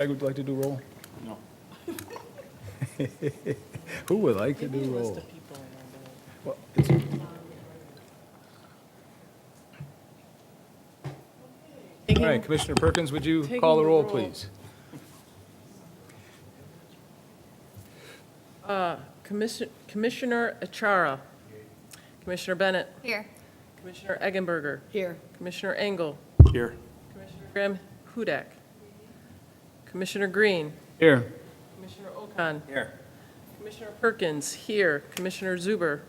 Greg, would you like to do roll? No. Who would like to do Maybe a list roll? of people in our Well, it's- bill. All right, Commissioner Perkins, would you Taking call the the roll, roll. please? Commissioner Achara. Commissioner Bennett. Here. Commissioner Eggenberger. Here. Commissioner Engel. Here. Commissioner Graham Hudak. Commissioner Green. Here. Commissioner Okan. Here. Commissioner Perkins, here. Commissioner Zuber.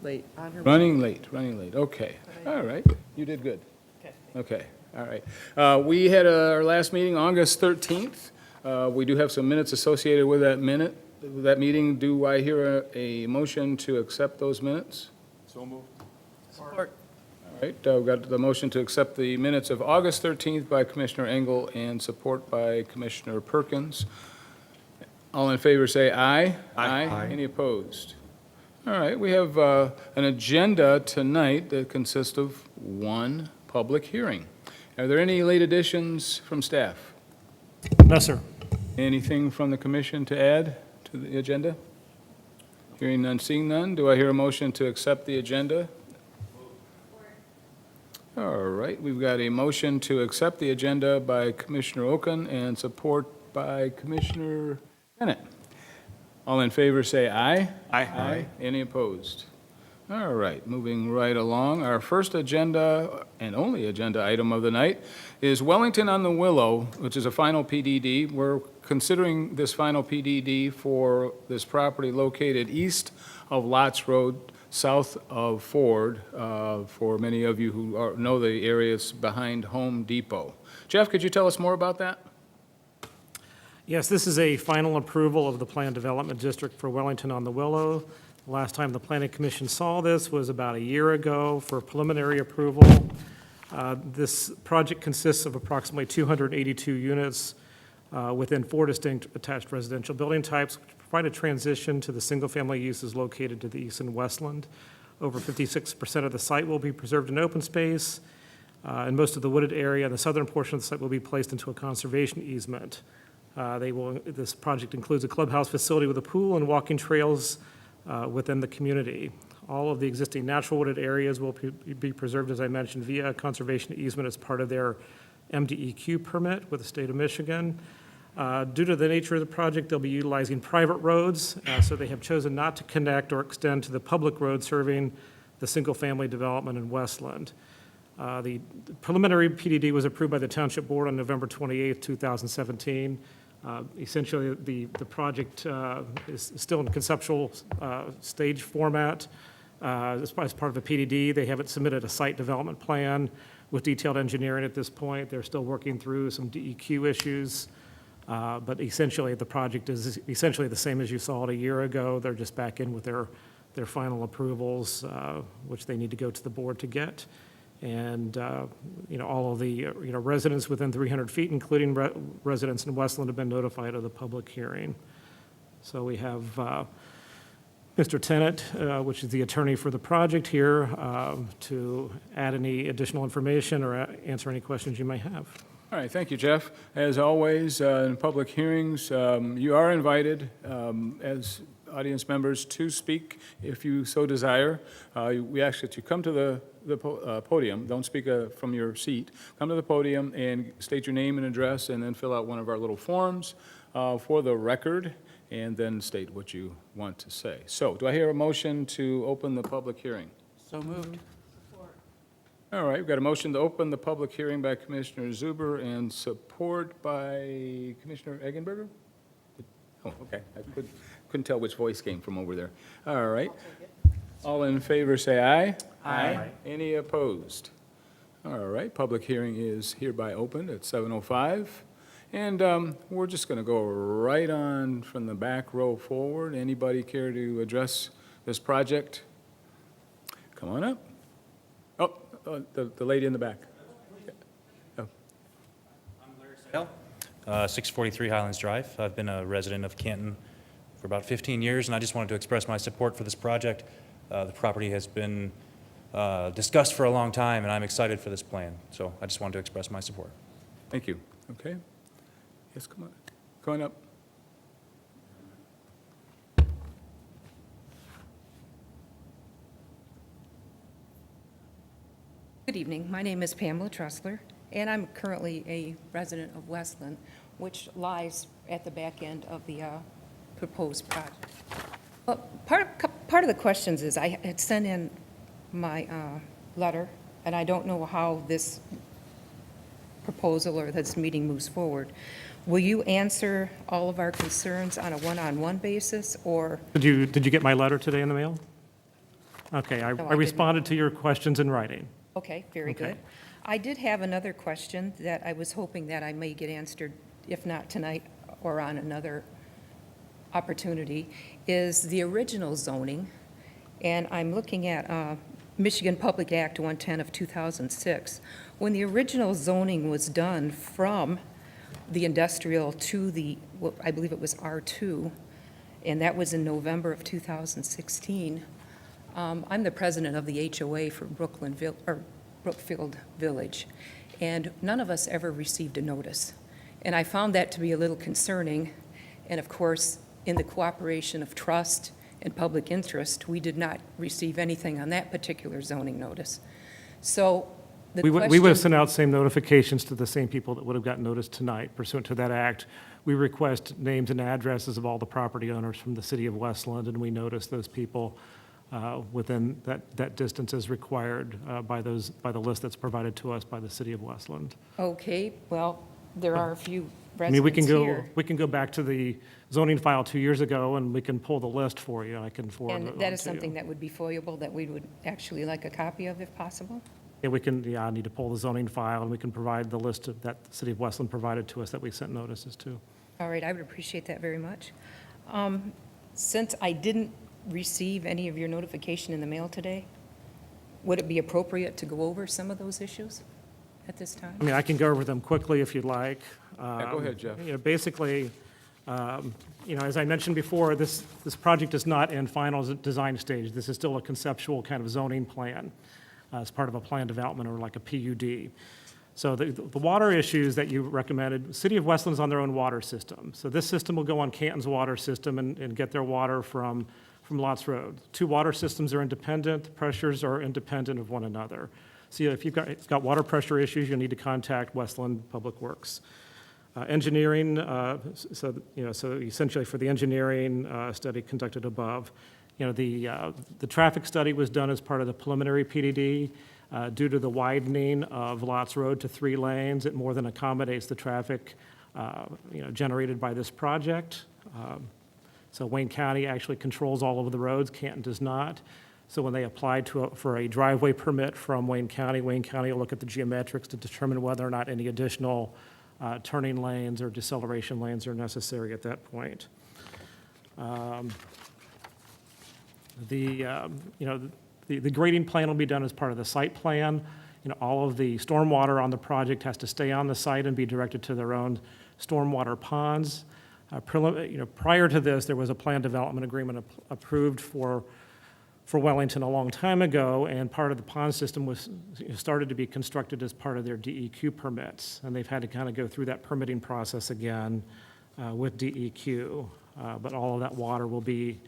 Late. On her. Running late, okay. All right, you did good. Okay. Okay, all right. We had our last meeting August 13th. We do have some minutes associated with that meeting. Do I hear a motion to accept those minutes? So moved. Support. All right, we've got the motion to accept the minutes of August 13th by Commissioner Engel and support by Commissioner Perkins. All in favor say aye. Aye. Any opposed? All right, we have an agenda tonight that consists of one public hearing. Are there any late additions from staff? No, sir. Anything from the commission to add to the agenda? Hearing none, seeing none, do I hear a motion to accept the agenda? All right, we've got a motion to accept the agenda by Commissioner Okan and support by Commissioner Tennant. All in favor say aye. Aye. Any opposed? All right, moving right along. Our first agenda and only agenda item of the night is Wellington on the Willow, which is a final PDD. We're considering this final PDD for this property located east of Lots Road, south of Ford, for many of you who know the areas behind Home Depot. Jeff, could you tell us more about that? Yes, this is a final approval of the Planned Development District for Wellington on the Willow. The last time the Planning Commission saw this was about a year ago for preliminary approval. This project consists of approximately 282 units within 4 distinct attached residential building types, which provide a transition to the single-family uses located to the east and westland. Over 56% of the site will be preserved in open space, and most of the wooded area in the southern portion of the site will be placed into a conservation easement. This project includes a clubhouse facility with a pool and walking trails within the community. All of the existing natural wooded areas will be preserved, as I mentioned, via a conservation easement as part of their MDEQ permit with the state of Michigan. Due to the nature of the project, they'll be utilizing private roads, so they have chosen not to connect or extend to the public road serving the single-family development in Westland. The preliminary PDD was approved by the Township Board on November 28, 2017. Essentially, the project is still in conceptual stage format. As part of a PDD, they haven't submitted a site development plan with detailed engineering at this point. They're still working through some DEQ issues. But essentially, the project is essentially the same as you saw it a year ago. They're just back in with their final approvals, which they need to go to the board to get. And, all of the, residents within 300 feet, including residents in Westland, have been notified of the public hearing. So we have Mr. Tennant, which is the attorney for the project here, to add any additional information or answer any questions you may have. All right, thank you, Jeff. As always, in public hearings, you are invited as audience members to speak if you so desire. We ask that you come to the podium. Don't speak from your seat. Come to the podium and state your name and address, and then fill out one of our little forms for the record, and then state what you want to say. So, do I hear a motion to open the public hearing? So moved. All right, we've got a motion to open the public hearing by Commissioner Zuber and support by Commissioner Eggenberger? Oh, okay, I couldn't tell which voice came from over there. All right. All in favor say aye. Aye. Any opposed? All right, public hearing is hereby opened at 7:05. And we're just going to go right on from the back row forward. Anybody care to address this project? Come on up. Oh, the lady in the back. Oh. I'm Larry Sale, 643 Highlands Drive. I've been a resident of Canton for about 15 years, and I just wanted to express my support for this project. The property has been discussed for a long time, and I'm excited for this plan. So I just wanted to express my support. Thank you. Okay. Yes, come on. Come on up. Good evening. My name is Pamela Trusler, and I'm currently a resident of Westland, which lies at the back end of the proposed project. Well, part of the questions is I had sent in my letter, and I don't know how this proposal or this meeting moves forward. Will you answer all of our concerns on a one-on-one basis, or? Did you get my letter today in the mail? Okay, I No, I responded to your questions in writing. Okay, very Okay. good. I did have another question that I was hoping that I may get answered, if not tonight or on another opportunity, is the original zoning, and I'm looking at Michigan Public Act 110 of 2006. When the original zoning was done from the industrial to the, well, I believe it was R2, and that was in November of 2016, I'm the president of the HOA for Brookfield Village, and none of us ever received a notice. And I found that to be a little concerning, and of course, in the cooperation of trust and public interest, we did not receive anything on that particular zoning notice. So the We would have question, sent out same notifications to the same people that would have gotten notice tonight pursuant to that act. We request names and addresses of all the property owners from the city of Westland, and we notice those people within that distance as required by the list that's provided to us by the city of Westland. okay, well, there are a few I mean, residents here. we can go back to the zoning file 2 years ago, and we can pull the list for you, and I can forward it on to you. And that is something that would be foiable, that we would actually like a copy of if possible? Yeah, I need to pull the zoning file, and we can provide the list that the city of Westland provided to us that we sent notices to. All right, I would appreciate that very much. Since I didn't receive any of your notification in the mail today, would it be appropriate to go over some of those issues at this time? I mean, I can go over them quickly if you'd like. Yeah, go ahead, Jeff. Basically, as I mentioned before, this project is not in final design stage. This is still a conceptual kind of zoning plan as part of a plan development or like a PUD. So the water issues that you recommended, City of Westland's on their own water system. So this system will go on Canton's water system and get their water from Lots Road. Two water systems are independent, the pressures are independent of one another. So if it's got water pressure issues, you'll need to contact Westland Public Works. Engineering, so essentially for the engineering study conducted above, the traffic study was done as part of the preliminary PDD. Due to the widening of Lots Road to 3 lanes, it more than accommodates the traffic, generated by this project. So Wayne County actually controls all of the roads, Canton does not. So when they applied for a driveway permit from Wayne County will look at the geometrics to determine whether or not any additional turning lanes or deceleration lanes are necessary at that point. The grading plan will be done as part of the site plan. All of the stormwater on the project has to stay on the site and be directed to their own stormwater ponds. Prior to this, there was a plan development agreement approved for Wellington a long time ago, and part of the pond system was started to be constructed as part of their DEQ permits, and they've had to kind of go through that permitting process again with DEQ. But all of that water will be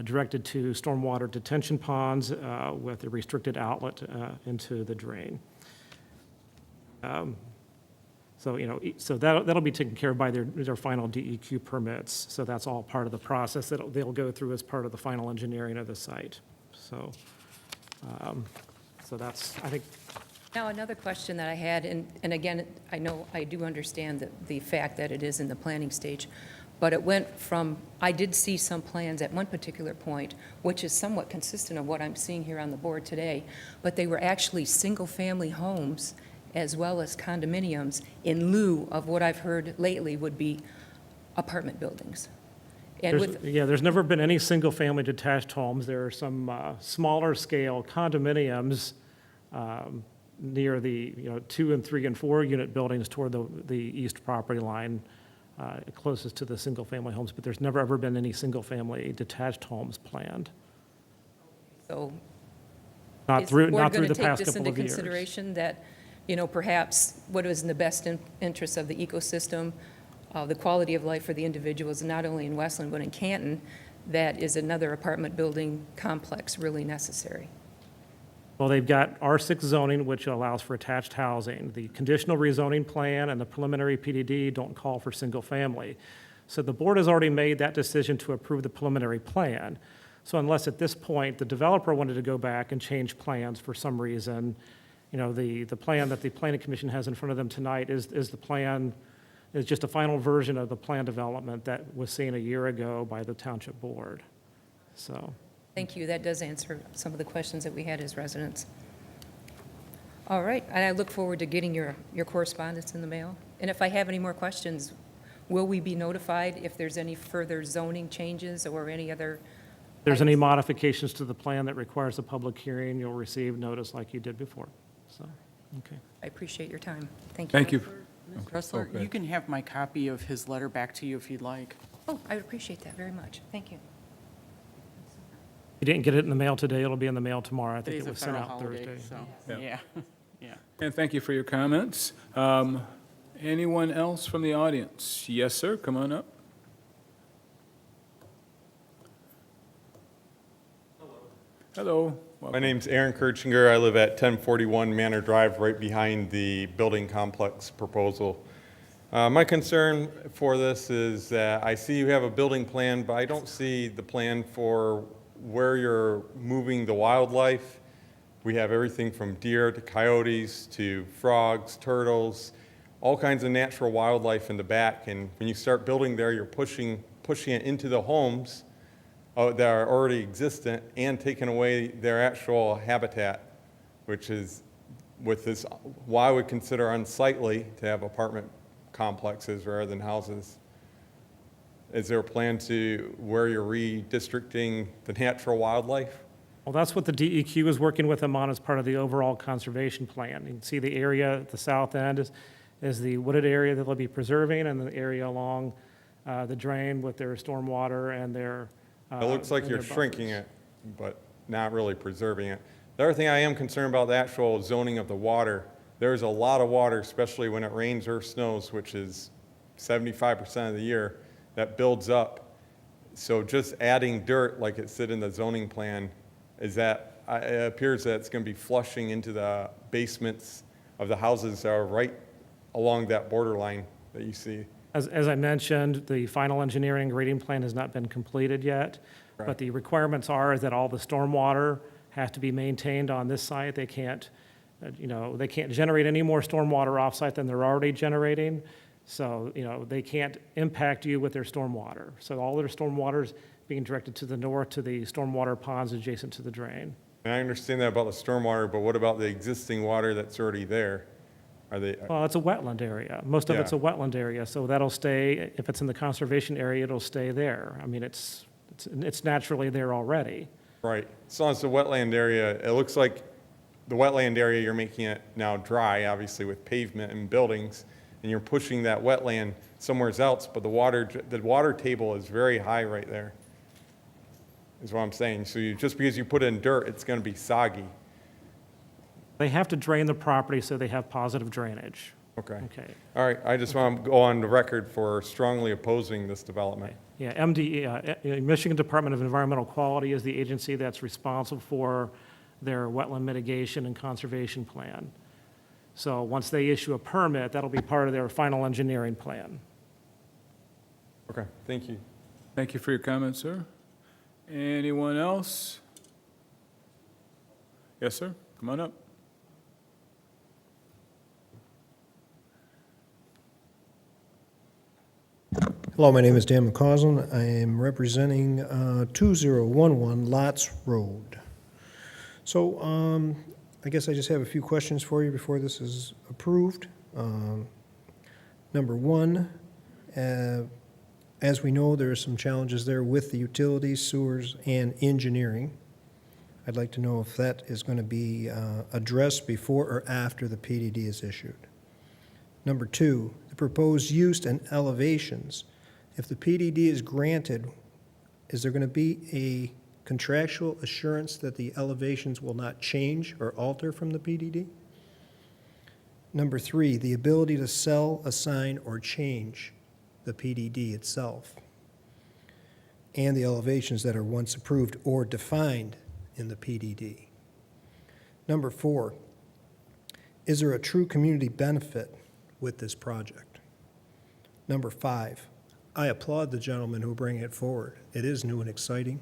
directed to stormwater detention ponds with a restricted outlet into the drain. So that'll be taken care of by their final DEQ permits. So that's all part of the process that they'll go through as part of the final engineering of the site. So that's, I think. Now, another question that I had, and again, I do understand the fact that it is in the planning stage, but it went from, I did see some plans at one particular point, which is somewhat consistent of what I'm seeing here on the board today, but they were actually single-family homes as well as condominiums in lieu of what I've heard lately would be apartment buildings. And There's never been any single-family detached homes. There are some smaller-scale condominiums near the 2 and 3 and 4 unit buildings toward the east property line, closest to the single-family homes, but there's never ever been any single-family detached homes planned. So Not through the past couple of years. We're going to take this into consideration that, perhaps what is in the best interest of the ecosystem the quality of life for the individuals, not only in Westland, but in Canton, that is another apartment building complex really necessary. Well, they've got R6 zoning, which allows for attached housing. The conditional rezoning plan and the preliminary PDD don't call for single-family. So the board has already made that decision to approve the preliminary plan. So unless at this point, the developer wanted to go back and change plans for some reason, you know, the plan that the planning commission has in front of them tonight is the plan, is just a final version of the plan development that was seen a year ago by the township board. So. Thank you. That does answer some of the questions that we had as residents. All right, and I look forward to getting your correspondence in the mail. And if I have any more questions, will we be notified if there's any further zoning changes or any other? If there's any modifications to the plan that requires a public hearing, you'll receive notice like you did before. So, okay. I appreciate your time. Thank you. Thank you. Ms. Trusler, Okay. you can have my copy of his letter back to you if you'd like. Oh, I would appreciate that very much. Thank you. You didn't get it in the mail today, it'll be in the mail tomorrow. I think Today's it a was sent federal out holiday, Thursday. so, Yeah. yeah, yeah. And thank you for your comments. Anyone else from the audience? Yes, sir, come on up. Hello. My name's Aaron Curtsinger. I live at 1041 Manor Drive, right behind the building complex proposal. My concern for this is that I see you have a building plan, but I don't see the plan for where you're moving the wildlife. We have everything from deer to coyotes to frogs, turtles, all kinds of natural wildlife in the back. And when you start building there, you're pushing it into the homes that are already existent and taking away their actual habitat, which is with this, why I would consider unsightly to have apartment complexes rather than houses. Is there a plan to where you're redistricting the natural wildlife? Well, that's what the DEQ is working with them on as part of the overall conservation plan. You can see the area at the south end is the wooded area that they'll be preserving, and the area along the drain with their stormwater and their It looks like and you're their shrinking buffers. it, but not really preserving it. The other thing I am concerned about, the actual zoning of the water. There's a lot of water, especially when it rains or snows, which is 75% of the year, that builds up. So just adding dirt, like it said in the zoning plan, is that, it appears that it's going to be flushing into the basements of the houses that are right along that borderline that you see. As I mentioned, the final engineering grading plan has not been completed yet, Right. but the requirements are that all the stormwater has to be maintained on this site. They can't, they can't generate any more stormwater off-site than they're already generating. So, they can't impact you with their stormwater. So all their stormwater is being directed to the north to the stormwater ponds adjacent to the drain. And I understand that about the stormwater, but what about the existing water that's already there? Are they, Well, it's a wetland area. Most of it's a Yeah. wetland area, so that'll stay, if it's in the conservation area, it'll stay there. I mean, it's naturally there already. right, as long as the wetland area, it looks like the wetland area, you're making it now dry, obviously with pavement and buildings, and you're pushing that wetland somewhere else, but the water table is very high right there, is what I'm saying. So just because you put in dirt, it's gonna be soggy. They have to drain the property so they have positive drainage. Okay. Okay. All right, I just want to go on the record for strongly opposing this development. Yeah, Michigan Department of Environmental Quality is the agency that's responsible for their wetland mitigation and conservation plan. So once they issue a permit, that'll be part of their final engineering plan. Okay, thank you. Thank you for your comments, sir. Anyone else? Yes, sir, come on up. Hello, my name is Dan McCausland. I am representing 2011 Lots Road. So I guess I just have a few questions for you before this is approved. Number one, as we know, there are some challenges there with the utilities, sewers, and engineering. I'd like to know if that is going to be addressed before or after the PDD is issued. Number two, the proposed use and elevations. If the PDD is granted, is there going to be a contractual assurance that the elevations will not change or alter from the PDD? Number three, the ability to sell, assign, or change. the PDD itself, and the elevations that are once approved or defined in the PDD. Number 4, is there a true community benefit with this project? Number 5, I applaud the gentleman who bring it forward. It is new and exciting.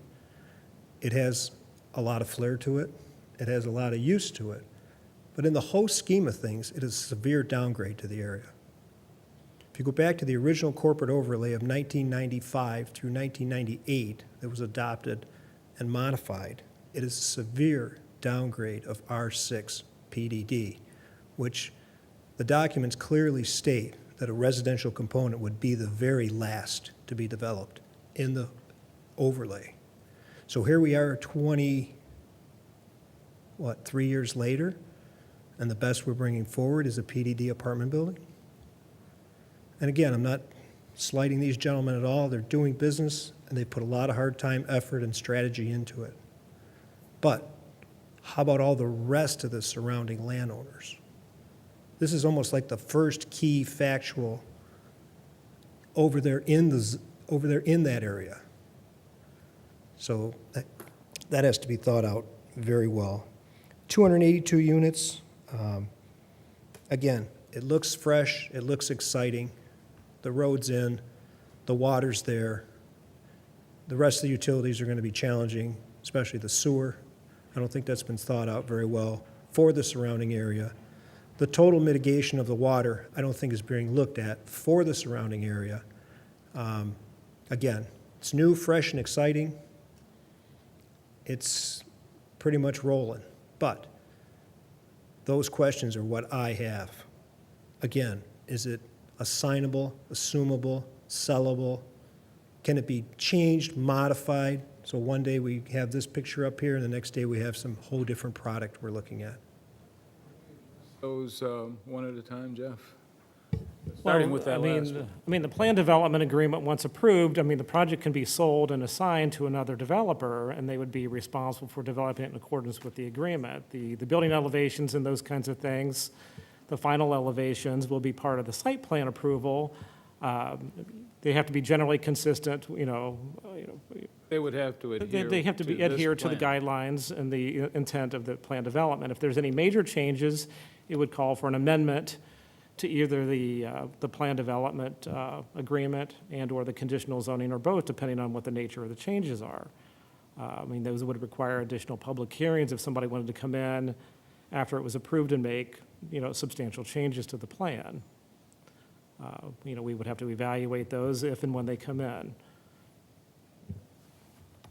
It has a lot of flair to it. It has a lot of use to it. But in the whole scheme of things, it is a severe downgrade to the area. If you go back to the original corporate overlay of 1995 through 1998 that was adopted and modified, it is a severe downgrade of R6 PDD, which the documents clearly state that a residential component would be the very last to be developed in the overlay. So here we are 3 years later, and the best we're bringing forward is a PDD apartment building? And again, I'm not slighting these gentlemen at all. They're doing business, and they put a lot of hard time, effort, and strategy into it. But how about all the rest of the surrounding landowners? This is almost like the first key factual over there in that area. So that has to be thought out very well. 282 units. Again, it looks fresh, it looks exciting. The road's in, the water's there. The rest of the utilities are going to be challenging, especially the sewer. I don't think that's been thought out very well for the surrounding area. The total mitigation of the water, I don't think is being looked at for the surrounding area. Again, it's new, fresh, and exciting. It's pretty much rolling. But those questions are what I have. Again, is it assignable, assumable, sellable? Can it be changed, modified? So one day we have this picture up here, and the next day we have some whole different product we're looking at. Those one at a time, Jeff? Starting with that last one. I mean, the plan development agreement, once approved, I mean, the project can be sold and assigned to another developer, and they would be responsible for developing it in accordance with the agreement. The building elevations and those kinds of things, the final elevations will be part of the site plan approval. They have to be generally consistent, They would have to adhere they have to this adhere to the plan. guidelines and the intent of the plan development. If there's any major changes, it would call for an amendment to either the plan development agreement and/or the conditional zoning, or both, depending on what the nature of the changes are. I mean, those would require additional public hearings if somebody wanted to come in after it was approved and make, substantial changes to the plan. We would have to evaluate those if and when they come in.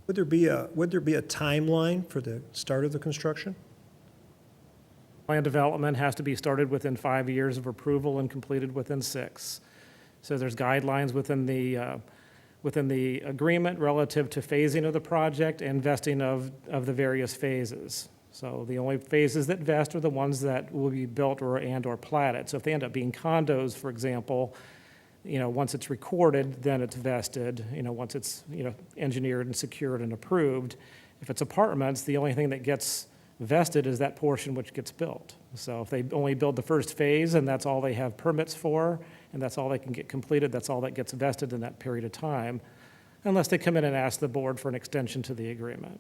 Would there be a timeline for the start of the construction? Plan development has to be started within 5 years of approval and completed within 6. So there's guidelines within the agreement relative to phasing of the project and vesting of the various phases. So the only phases that vest are the ones that will be built or platted. So if they end up being condos, for example, once it's recorded, then it's vested, once it's, engineered and secured and approved. If it's apartments, the only thing that gets vested is that portion which gets built. So if they only build the first phase and that's all they have permits for, and that's all they can get completed, that's all that gets vested in that period of time, unless they come in and ask the board for an extension to the agreement.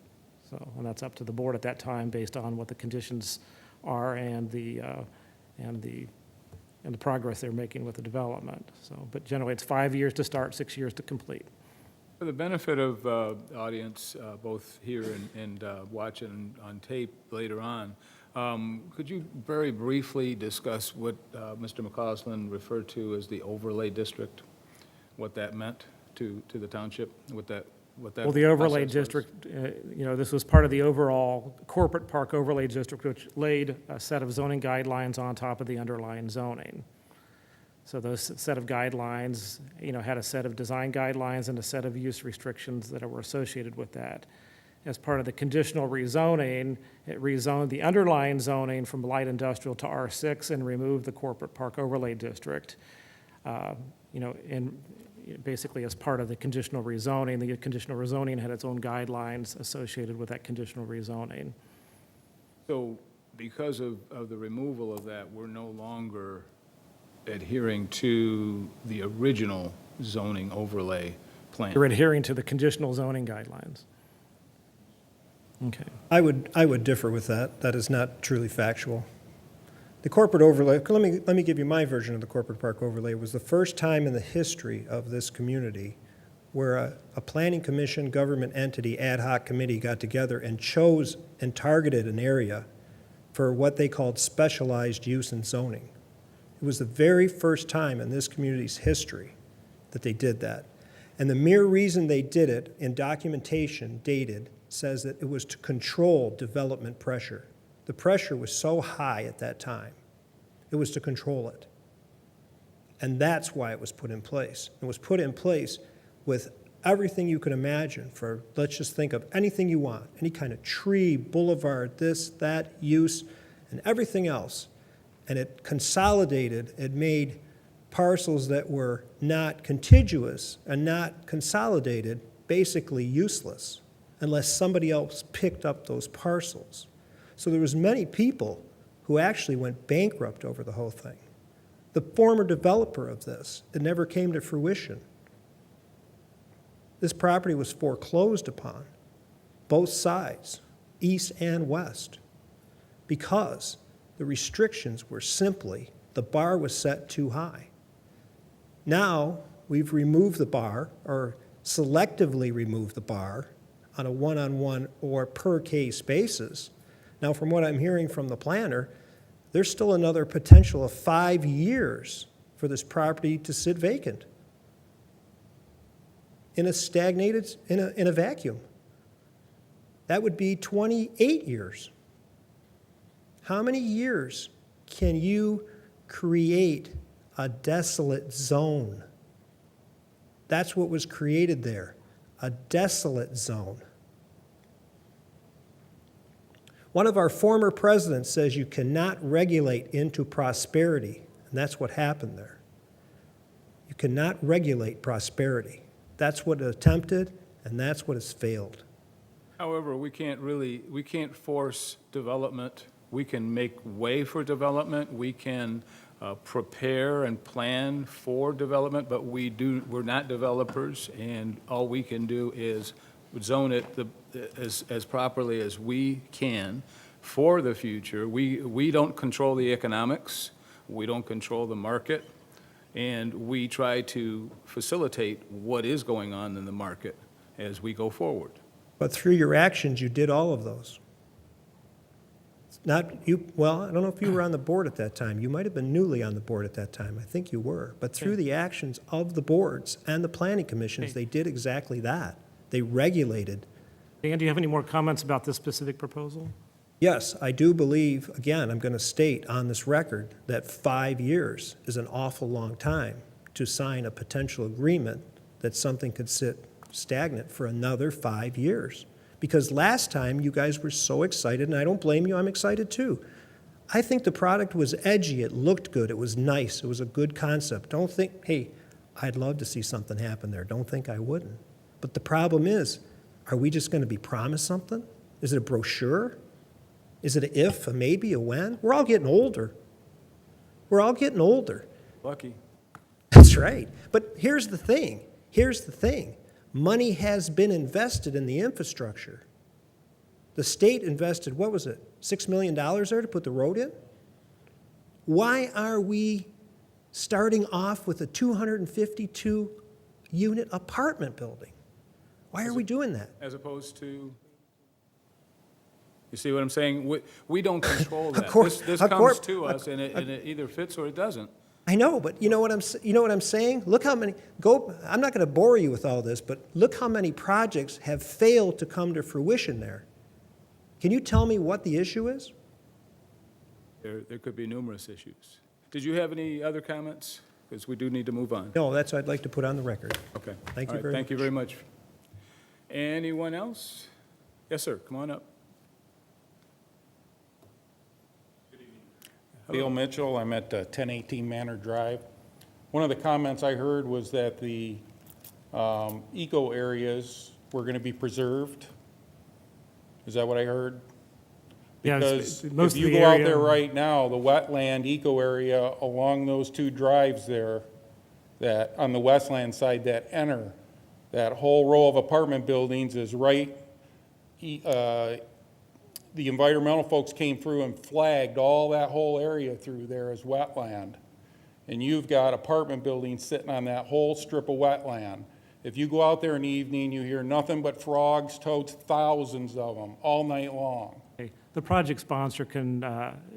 So, and that's up to the board at that time based on what the conditions are and the progress they're making with the development. So, but generally it's 5 years to start, 6 years to complete. For the benefit of the audience, both here and watching on tape later on, could you very briefly discuss what Mr. McCausland referred to as the overlay district, what that meant to the township, what that Well, the overlay process was? district, this was part of the overall corporate park overlay district, which laid a set of zoning guidelines on top of the underlying zoning. So those set of guidelines, had a set of design guidelines and a set of use restrictions that were associated with that. As part of the conditional rezoning, it rezoned the underlying zoning from light industrial to R6 and removed the corporate park overlay district. Basically as part of the conditional rezoning. The conditional rezoning had its own guidelines associated with that conditional rezoning. So because of the removal of that, we're no longer adhering to the original zoning overlay plan. You're adhering to the conditional zoning guidelines. Okay. I would differ with that. That is not truly factual. The corporate overlay, let me give you my version of the corporate park overlay. It was the first time in the history of this community where a planning commission, government entity, ad hoc committee got together and chose and targeted an area for what they called specialized use and zoning. It was the very first time in this community's history that they did that. And the mere reason they did it in documentation dated says that it was to control development pressure. The pressure was so high at that time, it was to control it. And that's why it was put in place. It was put in place with everything you could imagine for, let's just think of anything you want, any kind of tree, boulevard, this, that, use, and everything else. And it consolidated, it made parcels that were not contiguous and not consolidated basically useless unless somebody else picked up those parcels. So there was many people who actually went bankrupt over the whole thing. The former developer of this, it never came to fruition. This property was foreclosed upon, both sides, east and west, because the restrictions were simply, the bar was set too high. Now, we've removed the bar, or selectively removed the bar, on a one-on-one or per-case basis. Now, from what I'm hearing from the planner, there's still another potential of 5 years for this property to sit vacant in a stagnated, in a vacuum. That would be 28 years. How many years can you create a desolate zone? That's what was created there, a desolate zone. One of our former presidents says you cannot regulate into prosperity, and that's what happened there. You cannot regulate prosperity. That's what it attempted, and that's what has failed. However, we can't force development. We can make way for development. We can prepare and plan for development, but we're not developers, and all we can do is zone it as properly as we can for the future. We don't control the economics. We don't control the market. And we try to facilitate what is going on in the market as we go forward. But through your actions, you did all of those. Not you, well, I don't know if you were on the board at that time. You might have been newly on the board at that time. I think you were. But through the actions of the boards and the planning commissions, they did exactly that. They regulated. Dan, do you have any more comments about this specific proposal? Yes, I do believe, again, I'm going to state on this record that 5 years is an awful long time to sign a potential agreement that something could sit stagnant for another 5 years. Because last time you guys were so excited, and I don't blame you, I'm excited too. I think the product was edgy, it looked good, it was nice, it was a good concept. Don't think, hey, I'd love to see something happen there. Don't think I wouldn't. But the problem is, are we just going to be promised something? Is it a brochure? Is it an if, a maybe, a when? We're all getting older. We're all getting older. Lucky. That's right. But here's the thing. Here's the thing. Money has been invested in the infrastructure. The state invested, what was it, $6 million there to put the road in? Why are we starting off with a 252-unit apartment building? Why are we doing that? As opposed to, you see what I'm saying? We don't control that. This of comes course. to us, and it either fits or it doesn't. I know, but you know what I'm saying? Look how many, I'm not going to bore you with all this, but look how many projects have failed to come to fruition there. Can you tell me what the issue is? There could be numerous issues. Did you have any other comments? Because we do need to move on. No, that's what I'd like to put on the record. Okay. Thank All you right, very Thank you much. very much. Anyone else? Yes, sir, come on up. Bill Mitchell, I'm at 1018 Manor Drive. One of the comments I heard was that the eco areas were going to be preserved. Is that what I heard? Yeah, Because most if of you the go out area- there right now, the wetland eco area along those two drives there, that, on the westland side that enter, that whole row of apartment buildings is right, the environmental folks came through and flagged all that whole area through there as wetland. And you've got apartment buildings sitting on that whole strip of wetland. If you go out there in the evening, you hear nothing but frogs, toads, thousands of them, all night long. Okay. The project sponsor can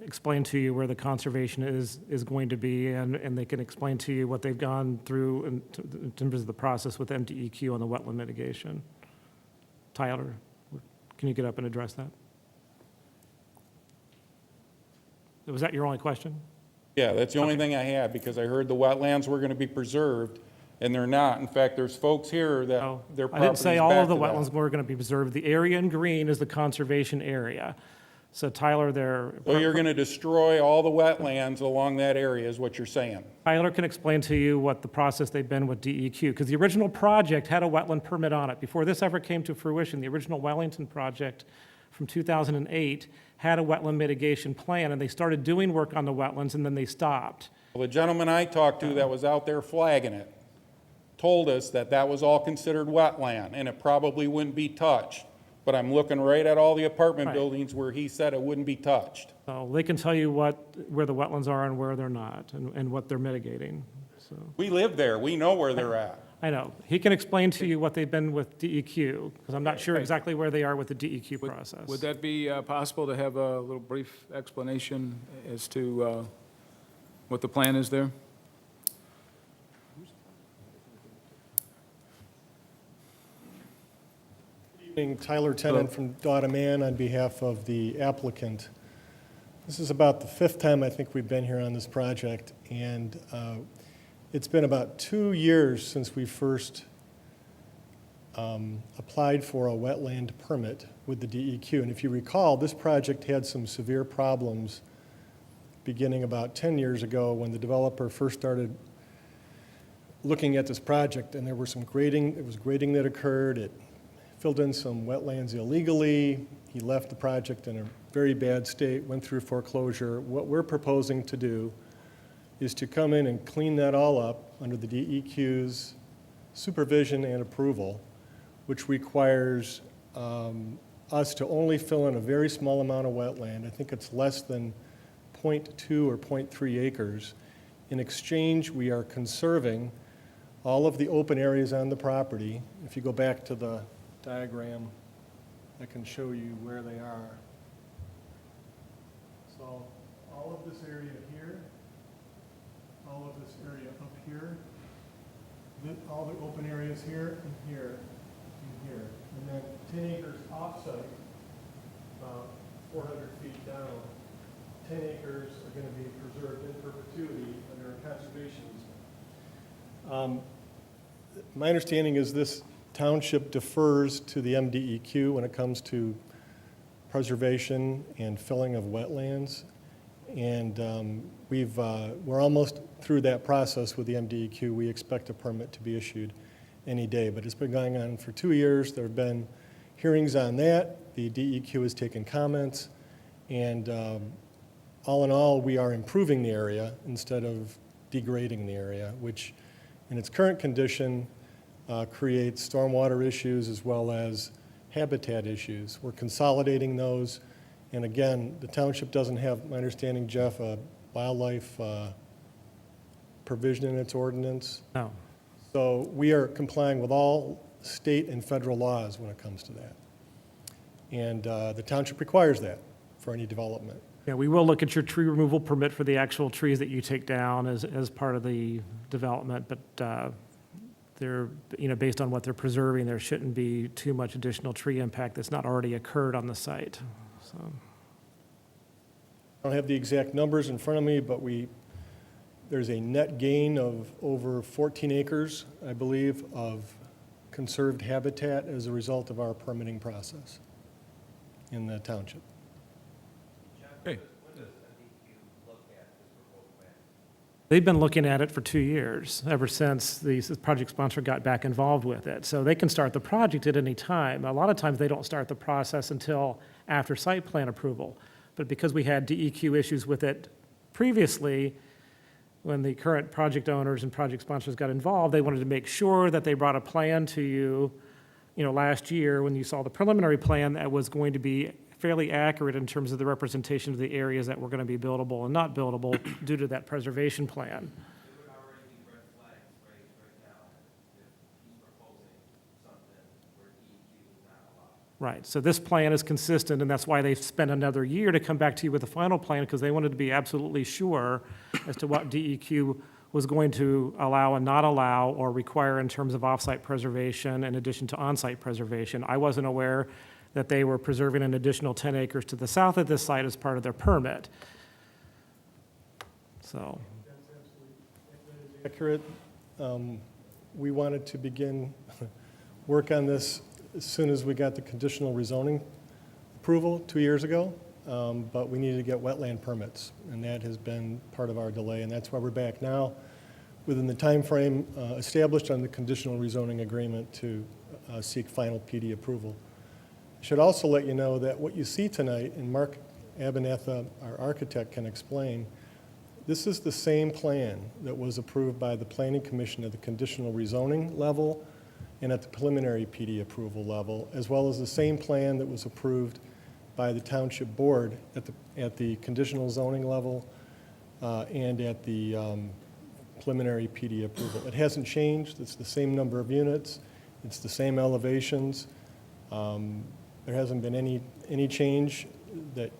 explain to you where the conservation is going to be, and they can explain to you what they've gone through in terms of the process with MDEQ on the wetland mitigation. Tyler, can you get up and address that? Was that your only question? Yeah, that's the only thing I had, because I heard the wetlands were gonna be preserved, and they're not. In fact, there's folks here that No, their I didn't property's say all back of the to that. wetlands were going to be preserved. The area in green is the conservation area. So Tyler, So you're gonna destroy all the wetlands along that area, is what you're saying? Tyler can explain to you what the process they've been with DEQ, because the original project had a wetland permit on it. Before this ever came to fruition, the original Wellington project from 2008 had a wetland mitigation plan, and they started doing work on the wetlands, and then they stopped. Well, the gentleman I talked to that was out there flagging it told us that that was all considered wetland, and it probably wouldn't be touched. But I'm looking right at all the apartment Right. buildings where he said it wouldn't be touched. So they can tell you where the wetlands are and where they're not, and what they're mitigating. So, We live there, we know where they're at. I know. He can explain to you what they've been with DEQ, because I'm not sure exactly where they are with the DEQ process. Would that be possible to have a little brief explanation as to what the plan is there? Evening, Tyler Tennant from Dottom Man on behalf of the applicant. This is about the fifth time I think we've been here on this project, and it's been about 2 years since we first applied for a wetland permit with the DEQ. And if you recall, this project had some severe problems beginning about 10 years ago when the developer first started looking at this project, and there were some grading, it was grading that occurred. It filled in some wetlands illegally. He left the project in a very bad state, went through foreclosure. What we're proposing to do is to come in and clean that all up under the DEQ's supervision and approval, which requires us to only fill in a very small amount of wetland. I think it's less than 0.2 or 0.3 acres. In exchange, we are conserving all of the open areas on the property. If you go back to the diagram, I can show you where they are. So all of this area here, all of this area up here, all the open areas here and here and here. And then 10 acres offsite, about 400 feet down, 10 acres are going to be preserved in perpetuity under a conservation easement. My understanding is this township defers to the MDEQ when it comes to preservation and filling of wetlands. And we're almost through that process with the MDEQ. We expect a permit to be issued any day, but it's been going on for 2 years. There have been hearings on that. The DEQ has taken comments, and all in all, we are improving the area instead of degrading the area, which in its current condition creates stormwater issues as well as habitat issues. We're consolidating those, and again, the township doesn't have, my understanding, Jeff, a wildlife provision in its ordinance. No. So we are complying with all state and federal laws when it comes to that. And the township requires that for any development. Yeah, we will look at your tree removal permit for the actual trees that you take down as part of the development, but they're, based on what they're preserving, there shouldn't be too much additional tree impact that's not already occurred on the site. So, I don't have the exact numbers in front of me, but there's a net gain of over 14 acres, I believe, of conserved habitat as a result of our permitting process in the township. Okay. they've been looking at it for 2 years, ever since the project sponsor got back involved with it. So they can start the project at any time. A lot of times, they don't start the process until after site plan approval. But because we had DEQ issues with it previously, when the current project owners and project sponsors got involved, they wanted to make sure that they brought a plan to you, last year when you saw the preliminary plan that was going to be fairly accurate in terms of the representation of the areas that were going to be buildable and not buildable due to that preservation plan. Right, so this plan is consistent, and that's why they've spent another year to come back to you with a final plan, because they wanted to be absolutely sure as to what DEQ was going to allow and not allow or require in terms of off-site preservation in addition to on-site preservation. I wasn't aware that they were preserving an additional 10 acres to the south of this site as part of their permit. So, Accurate. We wanted to begin work on this as soon as we got the conditional rezoning approval 2 years ago, but we needed to get wetland permits, and that has been part of our delay, and that's why we're back now within the time frame established on the conditional rezoning agreement to seek final PD approval. I should also let you know that what you see tonight, and Mark Abernetha, our architect, can explain, this is the same plan that was approved by the Planning Commission at the conditional rezoning level and at the preliminary PD approval level, as well as the same plan that was approved by the Township Board at the conditional zoning level and at the preliminary PD approval. It hasn't changed. It's the same number of units. It's the same elevations. There hasn't been any change that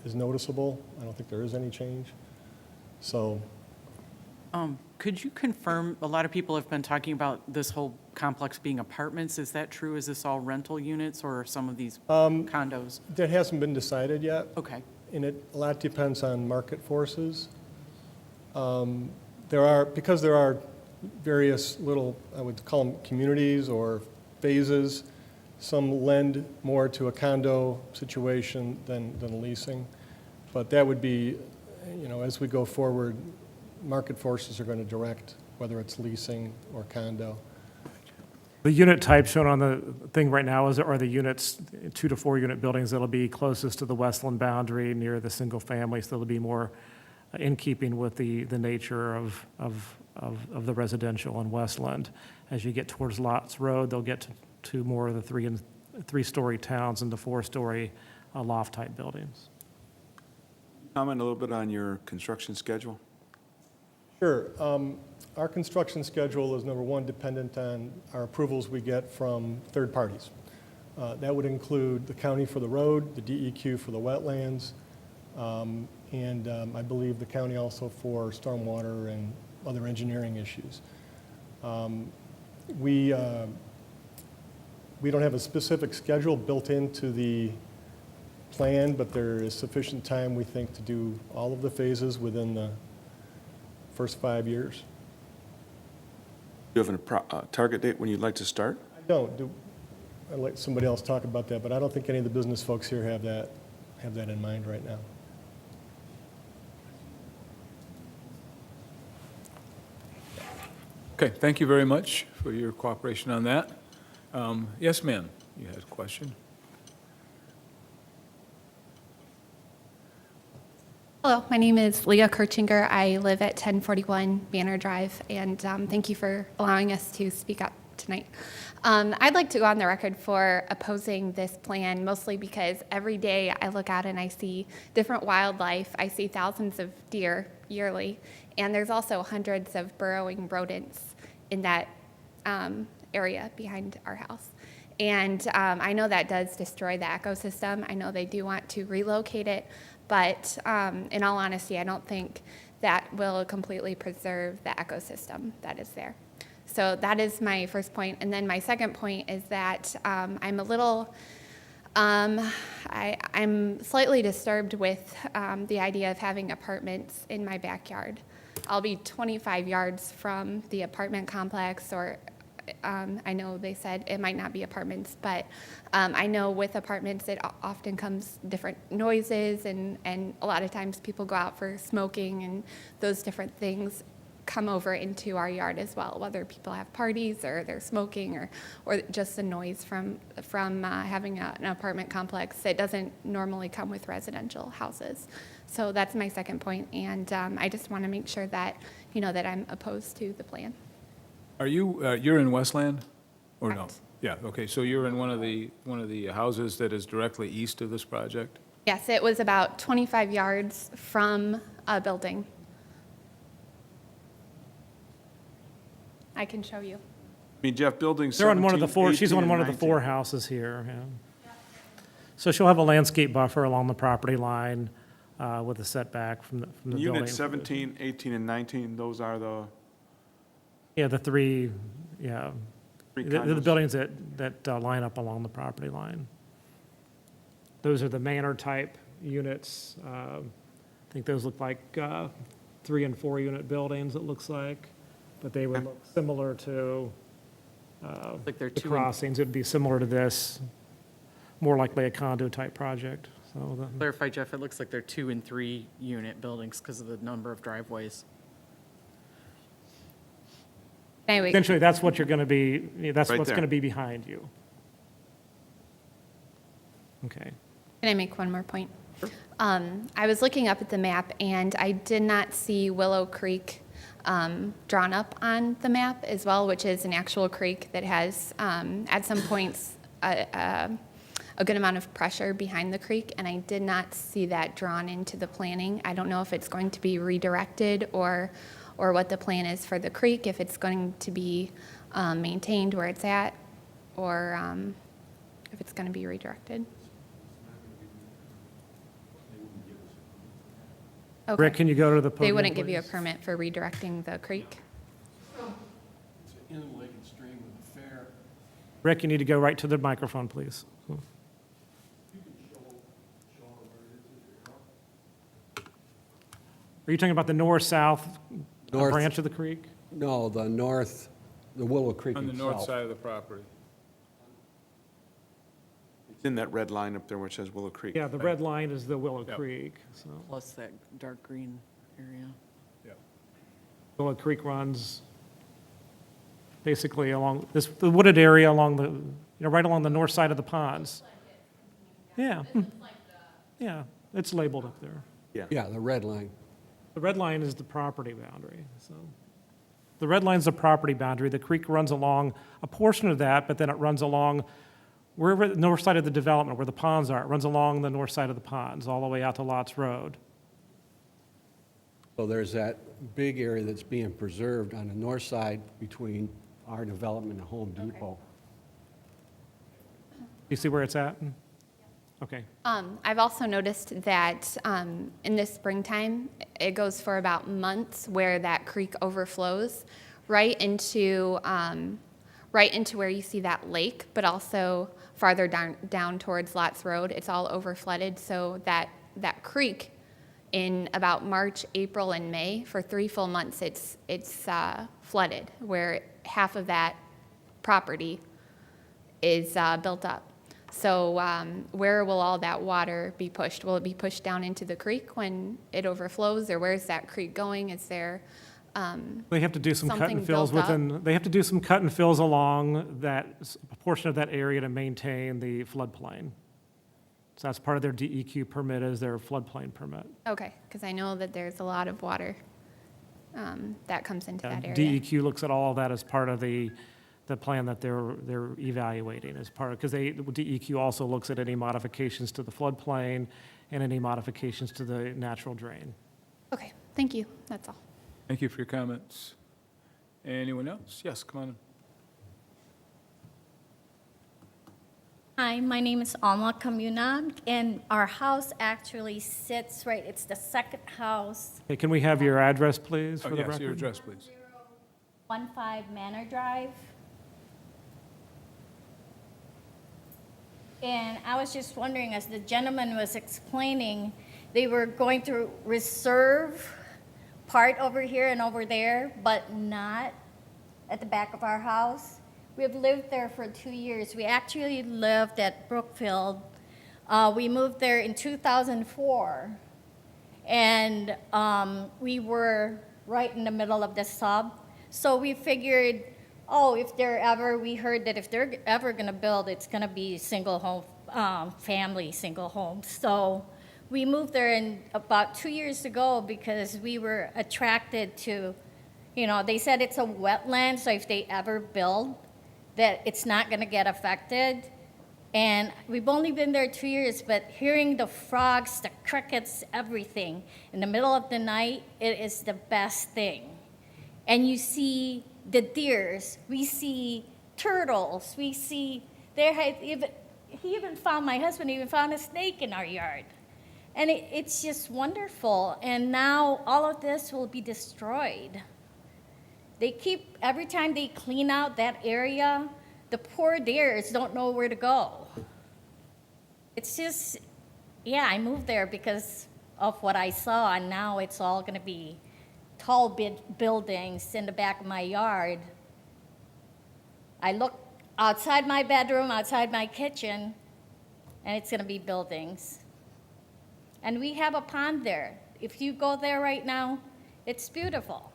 is noticeable. I don't think there is any change. So Could you confirm, a lot of people have been talking about this whole complex being apartments. Is that true? Is this all rental units or some of these condos? that hasn't been decided yet. Okay. And a lot depends on market forces. Because there are various little, I would call them communities or phases, some lend more to a condo situation than leasing. But that would be, as we go forward, market forces are going to direct whether it's leasing or condo. the unit type shown on the thing right now are the units, 2 to 4 unit buildings that'll be closest to the Westland boundary near the single family, so they'll be more in keeping with the nature of the residential in Westland. As you get towards Lots Road, they'll get to more of the 3-story towns and the 4-story loft-type buildings. Comment a little bit on your construction schedule? Sure. Our construction schedule is, number one, dependent on our approvals we get from third parties. That would include the county for the road, the DEQ for the wetlands, and I believe the county also for stormwater and other engineering issues. We don't have a specific schedule built into the plan, but there is sufficient time, we think, to do all of the phases within the first 5 years. Do you have a target date when you'd like to start? I don't. I'll let somebody else talk about that, but I don't think any of the business folks here have that in mind right now. Okay, thank you very much for your cooperation on that. Yes, ma'am, you had a question? Hello, my name is Lia Curt Inger. I live at 1041 Banner Drive, and thank you for allowing us to speak up tonight. I'd like to go on the record for opposing this plan, mostly because every day I look out and I see different wildlife. I see thousands of deer yearly, and there's also hundreds of burrowing rodents in that area behind our house. And I know that does destroy the ecosystem. I know they do want to relocate it, but in all honesty, I don't think that will completely preserve the ecosystem that is there. So that is my first point. And then my second point is that I'm a little, I'm slightly disturbed with the idea of having apartments in my backyard. I'll be 25 yards from the apartment complex, or I know they said it might not be apartments, but I know with apartments it often comes different noises, and a lot of times people go out for smoking and those different things. come over into our yard as well, whether people have parties or they're smoking or just the noise from having an apartment complex. It doesn't normally come with residential houses. So that's my second point, and I just want to make sure that, that I'm opposed to the plan. Are you, you're in Westland, or no? Correct. Yeah, okay, so you're in one of the houses that is directly east of this project? Yes, it was about 25 yards from a building. I can show you. I mean, Jeff, building They're on one of the 17, four, she's 18, on and one of the 19. four houses here, yeah. So she'll have a landscape buffer along the property line with a setback from the building. Unit 17, 18, and 19, those are the Yeah, the three, yeah. three The condos. buildings that line up along the property line. Those are the manor-type units. I think those look like 3 and 4 unit buildings, it looks like. But they would look similar to Like they're the 2 and crossings. It'd be similar to this, more likely a condo-type project. So clarify, Jeff, it looks like they're 2 and 3 unit buildings because of the number of driveways. Anyway, essentially, that's what you're going to be, that's Right what's there. going to be behind you. Okay. can I make one more point? I was looking up at the map, and I did not see Willow Creek drawn up on the map as well, which is an actual creek that has, at some points, a good amount of pressure behind the creek, and I did not see that drawn into the planning. I don't know if it's going to be redirected or what the plan is for the creek, if it's going to be maintained where it's at, or if it's going to be redirected. Okay. Rick, can you go to the podium, They wouldn't give you a please? permit for redirecting the creek? It's an inland lake and stream with a fair. Rick, you need to go right to the microphone, please. Are you talking about the north-south North. branch of the creek? No, the north, the Willow Creek On the north itself. side of the property. It's in that red line up there which says Willow Creek. Yeah, the red line is the Willow Yep. Creek, so. Plus that dark green area. Willow Creek runs basically along this, the wooded area along the, right along the north side of the ponds. Yeah. Yeah, it's labeled up there. Yeah, the red line. The red line is the property boundary, so. The red line's the property boundary. The creek runs along a portion of that, but then it runs along wherever, the north side of the development, where the ponds are. It runs along the north side of the ponds, all the way out to Lots Road. So there's that big area that's being preserved on the north side between our development and Home Depot. You see where it's at? Okay. I've also noticed that in the springtime, it goes for about months where that creek overflows right into where you see that lake, but also farther down towards Lots Road. It's all overflooded, so that creek in about March, April, and May, for 3 full months, it's flooded, where half of that property is built up. So where will all that water be pushed? Will it be pushed down into the creek when it overflows, or where's that creek going? Is there They have to do some cut something and fills built up? within, they have to do some cut and fills along a portion of that area to maintain the floodplain. So that's part of their DEQ permit, is their floodplain permit. Okay, because I know that there's a lot of water that comes into that area. DEQ looks at all of that as part of the plan that they're evaluating as part of, because DEQ also looks at any modifications to the floodplain and any modifications to the natural drain. Okay, thank you, that's all. Thank you for your comments. Anyone else? Yes, come on. Hi, my name is Alma Comuna, and our house actually sits right, it's the second house, Hey, can we have your address, please, for Oh, the yes, record? your address, please. 15 Manor Drive. And I was just wondering, as the gentleman was explaining, they were going to reserve part over here and over there, but not at the back of our house. We've lived there for 2 years. We actually lived at Brookfield. We moved there in 2004. And we were right in the middle of the sub. So we figured, oh, we heard that if they're ever gonna build, it's gonna be single home, family single homes. So we moved there about 2 years ago because we were attracted to, they said it's a wetland, so if they ever build, that it's not gonna get affected. And we've only been there 2 years, but hearing the frogs, the crickets, everything in the middle of the night, it is the best thing. And you see the deers, we see turtles, we see, my husband even found a snake in our yard. And it's just wonderful. And now all of this will be destroyed. Every time they clean out that area, the poor deers don't know where to go. It's just, I moved there because of what I saw, and now it's all gonna be tall buildings in the back of my yard. I look outside my bedroom, outside my kitchen, and it's gonna be buildings. And we have a pond there. If you go there right now, it's beautiful.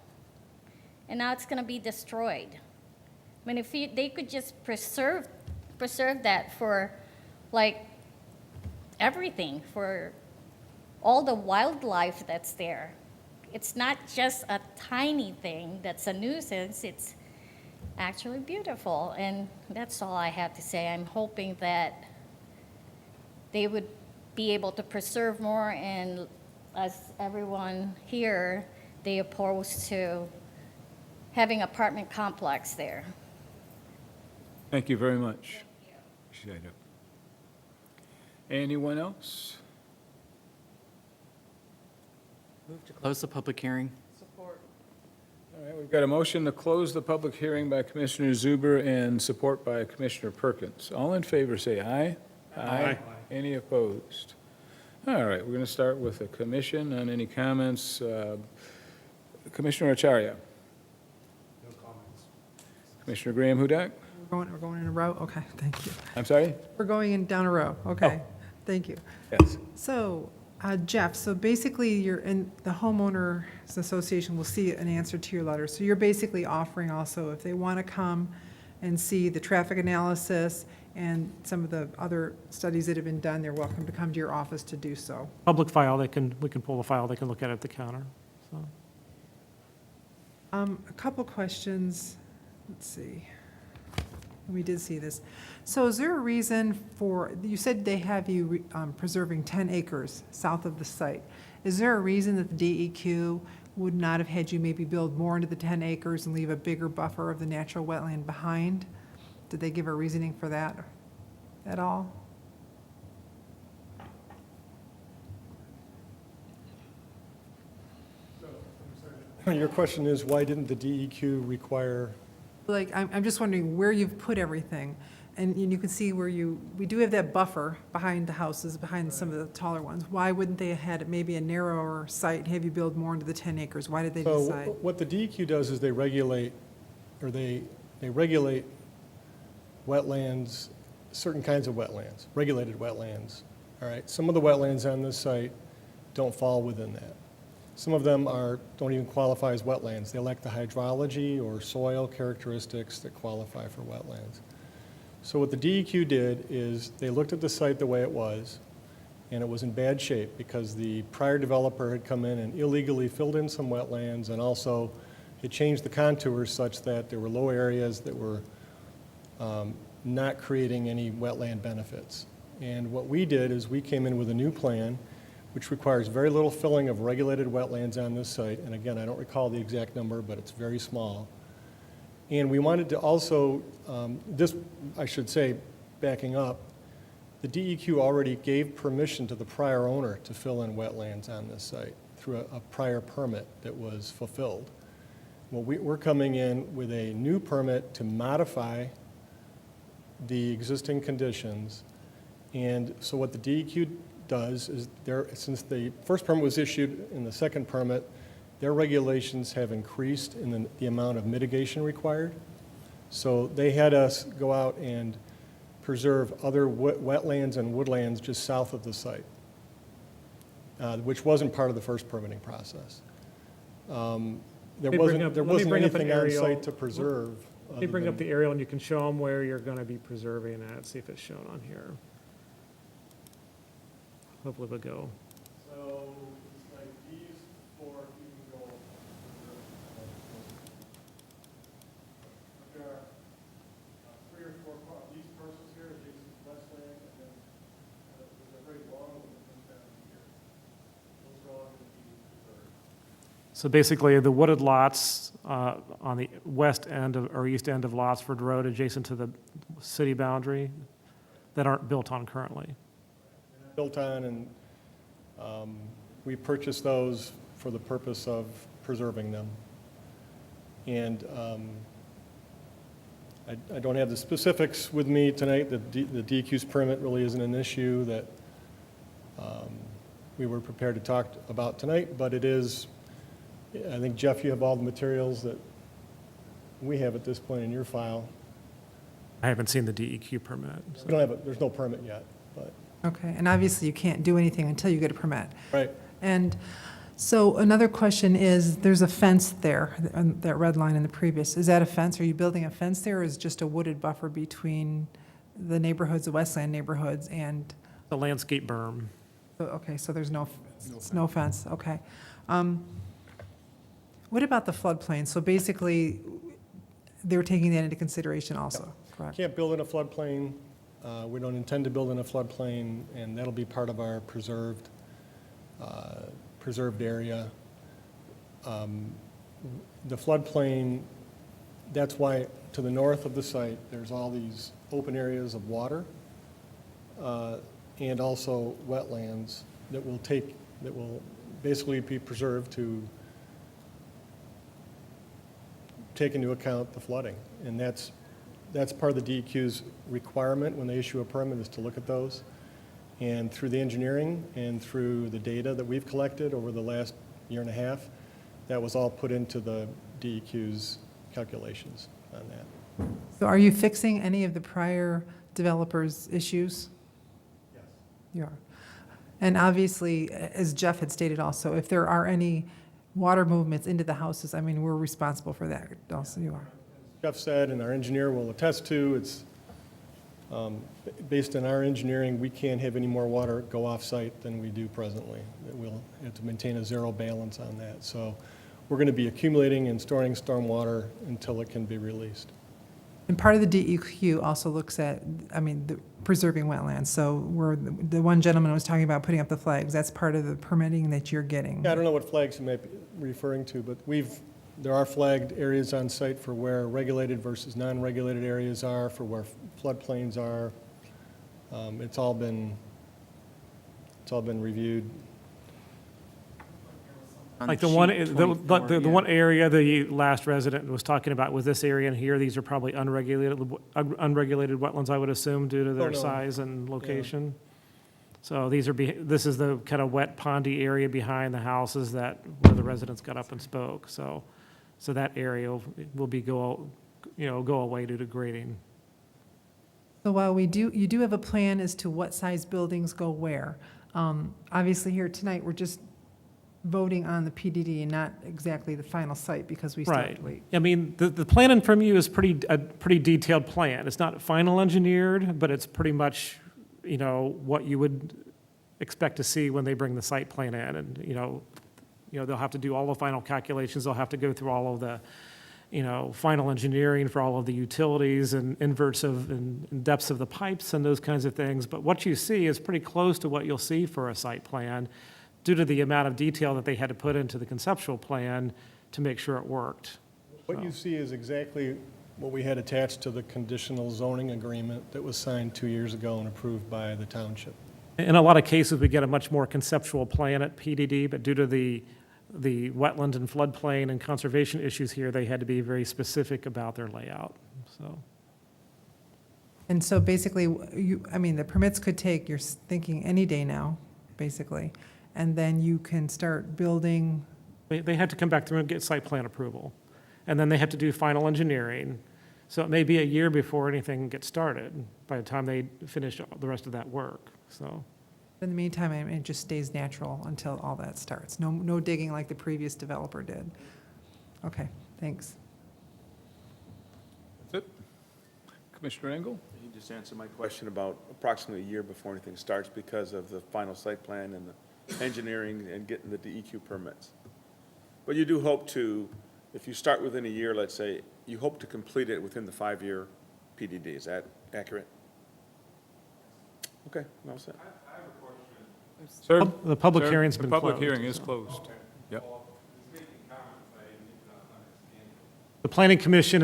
And now it's gonna be destroyed. I mean, if they could just preserve that for, like, everything, for all the wildlife that's there. It's not just a tiny thing that's a nuisance, it's actually beautiful. And that's all I have to say. I'm hoping that they would be able to preserve more, and as everyone here, they oppose to having apartment complex there. Thank you very much. Appreciate it. Anyone else? Move to close the public hearing. All right, we've got a motion to close the public hearing by Commissioner Zuber and support by Commissioner Perkins. All in favor, say aye. Aye. Any opposed? All right, we're going to start with the commission on any comments. Commissioner Acharya. No comments. Commissioner Graham Hudak. We're going in a row? Okay, thank you. I'm sorry? We're going down a row, okay. Oh. Thank you. Yes. So, Jeff, so basically you're in, the Homeowners Association will see an answer to your letter. So you're basically offering also, if they want to come and see the traffic analysis and some of the other studies that have been done, they're welcome to come to your office to do so. Public file, we can pull the file, they can look at it at the counter, so. A couple questions, let's see. We did see this. So is there a reason for, you said they have you preserving 10 acres south of the site. Is there a reason that the DEQ would not have had you maybe build more into the 10 acres and leave a bigger buffer of the natural wetland behind? Did they give a reasoning for that at all? Your question is, why didn't the DEQ require? Like, I'm just wondering where you've put everything. And you can see where we do have that buffer behind the houses, behind some of the taller ones. Why wouldn't they have had maybe a narrower site and have you build more into the 10 acres? Why did they decide? So what the DEQ does is they regulate wetlands, certain kinds of wetlands, regulated wetlands. All right, some of the wetlands on this site don't fall within that. Some of them don't even qualify as wetlands. They lack the hydrology or soil characteristics that qualify for wetlands. So what the DEQ did is they looked at the site the way it was, and it was in bad shape because the prior developer had come in and illegally filled in some wetlands, and also had changed the contours such that there were low areas that were not creating any wetland benefits. And what we did is we came in with a new plan which requires very little filling of regulated wetlands on this site. And again, I don't recall the exact number, but it's very small. And we wanted to also, I should say, backing up, the DEQ already gave permission to the prior owner to fill in wetlands on this site through a prior permit that was fulfilled. Well, we're coming in with a new permit to modify the existing conditions. And so what the DEQ does is, since the first permit was issued and the second permit, their regulations have increased in the amount of mitigation required. So they had us go out and preserve other wetlands and woodlands just south of the site, which wasn't part of the first permitting process. there Let me bring wasn't, up- there let me wasn't bring up an anything on aerial. site to preserve. Let me other bring up than- the aerial and you can show them where you're going to be preserving that, see if it's shown on here. Hopefully we'll go. So it's like these four, you can go. There are three or four, these parcels here, these westland, and then there's a very long one that comes down here. Those are all going to be preserved. So basically, the wooded lots on the west end of, or east end of Lotsford Road adjacent to the city boundary that aren't built on currently. Built on, and we purchased those for the purpose of preserving them. And I don't have the specifics with me tonight. The DEQ's permit really isn't an issue that we were prepared to talk about tonight, but it is, I think, Jeff, you have all the materials that we have at this point in your file. I haven't seen the DEQ permit. so. We don't have, there's no permit yet, but, Okay, and obviously you can't do anything until you get a permit. right. And so another question is, there's a fence there, on that red line in the previous. Is that a fence? Are you building a fence there, or is it just a wooded buffer between the neighborhoods, the Westland neighborhoods, and, The landscape berm. okay, so there's no fence, okay. What about the floodplain? So basically, they're taking that into consideration also, correct? Can't build in a floodplain. We don't intend to build in a floodplain, and that'll be part of our preserved area. The floodplain, that's why to the north of the site, there's all these open areas of water and also wetlands that will basically be preserved to take into account the flooding. And that's part of the DEQ's requirement when they issue a permit, is to look at those. And through the engineering and through the data that we've collected over the last year and a half, that was all put into the DEQ's calculations on that. So are you fixing any of the prior developers' issues? Yes. You are. And obviously, as Jeff had stated also, if there are any water movements into the houses, I mean, we're responsible for that, also you are. Jeff said, and our engineer will attest to, it's based on our engineering, we can't have any more water go off-site than we do presently. We'll have to maintain a zero balance on that. So we're going to be accumulating and storing stormwater until it can be released. And part of the DEQ also looks at, I mean, the preserving wetlands. So the one gentleman was talking about putting up the flags. That's part of the permitting that you're getting. Yeah, I don't know what flags you might be referring to, but there are flagged areas on site for where regulated versus non-regulated areas are, for where floodplains are. It's all been reviewed. Like the one area the last resident was talking about was this area in here. These are probably unregulated wetlands, I would assume, due to their no. size and location. So this is the kind of wet pondy area behind the houses where the residents got up and spoke. So that area will go away due to grading. So while you do have a plan as to what size buildings go where, obviously here tonight, we're just voting on the PDD and not exactly the final site because we still have to wait. I mean, the plan in front of you is a pretty detailed plan. It's not final engineered, but it's pretty much, what you would expect to see when they bring the site plan in. And, they'll have to do all the final calculations. They'll have to go through all of the, final engineering for all of the utilities and inverts and depths of the pipes and those kinds of things. But what you see is pretty close to what you'll see for a site plan due to the amount of detail that they had to put into the conceptual plan to make sure it worked. What you see is exactly what we had attached to the conditional zoning agreement that was signed 2 years ago and approved by the township. In a lot of cases, we get a much more conceptual plan at PDD, but due to the wetland and floodplain and conservation issues here, they had to be very specific about their layout, so. And so basically, the permits could take, you're thinking any day now, basically, and then you can start building. They had to come back through and get site plan approval, and then they have to do final engineering. So it may be a year before anything gets started, by the time they finish the rest of that work, so. In the meantime, it just stays natural until all that starts. No digging like the previous developer did. Okay, thanks. That's it. Commissioner Engel? You just answered my question about approximately a year before anything starts because of the final site plan and the engineering and getting the DEQ permits. But you do hope to, if you start within a year, let's say, you hope to complete it within the 5-year PDD. Is that accurate? Okay, well said. Sir? The public Sir, hearing's been The public closed, hearing is so. closed. Yep. The planning commission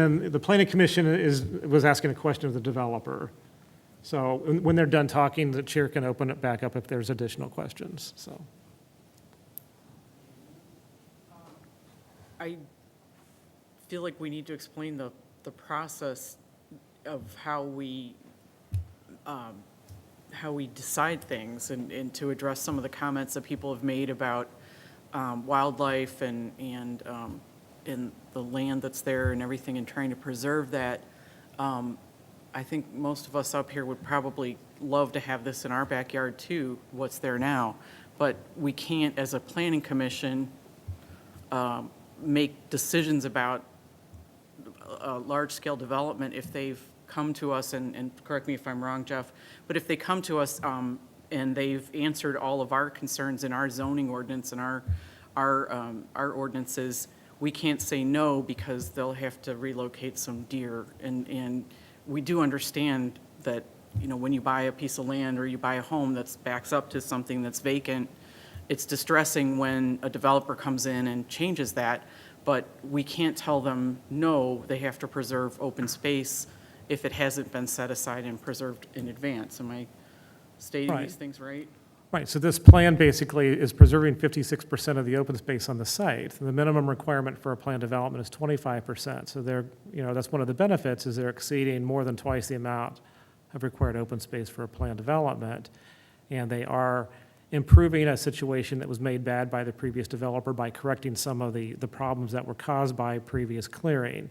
was asking a question of the developer. So when they're done talking, the chair can open it back up if there's additional questions, so. I feel like we need to explain the process of how we decide things and to address some of the comments that people have made about wildlife and the land that's there and everything and trying to preserve that. I think most of us up here would probably love to have this in our backyard too, what's there now. But we can't, as a planning commission, make decisions about large-scale development if they've come to us, and correct me if I'm wrong, Jeff, but if they come to us and they've answered all of our concerns in our zoning ordinance and our ordinances, we can't say no because they'll have to relocate some deer. And we do understand that, you know, when you buy a piece of land or you buy a home that's backs up to something that's vacant, it's distressing when a developer comes in and changes that, but we can't tell them, no, they have to preserve open space if it hasn't been set aside and preserved in advance. Am I stating Right. these things right? Right, so this plan basically is preserving 56% of the open space on the site. The minimum requirement for a planned development is 25%. So they're, you know, that's one of the benefits is they're exceeding more than twice the amount of required open space for a planned development. And they are improving a situation that was made bad by the previous developer by correcting some of the problems that were caused by previous clearing.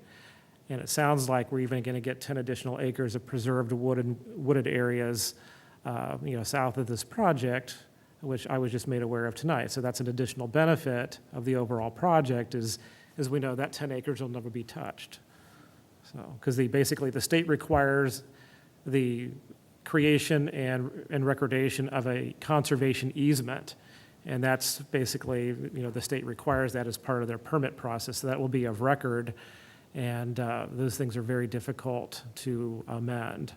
And it sounds like we're even going to get 10 additional acres of preserved wooded areas, you know, south of this project, which I was just made aware of tonight. So that's an additional benefit of the overall project is we know that 10 acres will never be touched. So, because basically the state requires the creation and recordation of a conservation easement. And that's basically, you know, the state requires that as part of their permit process. So that will be of record. And those things are very difficult to amend.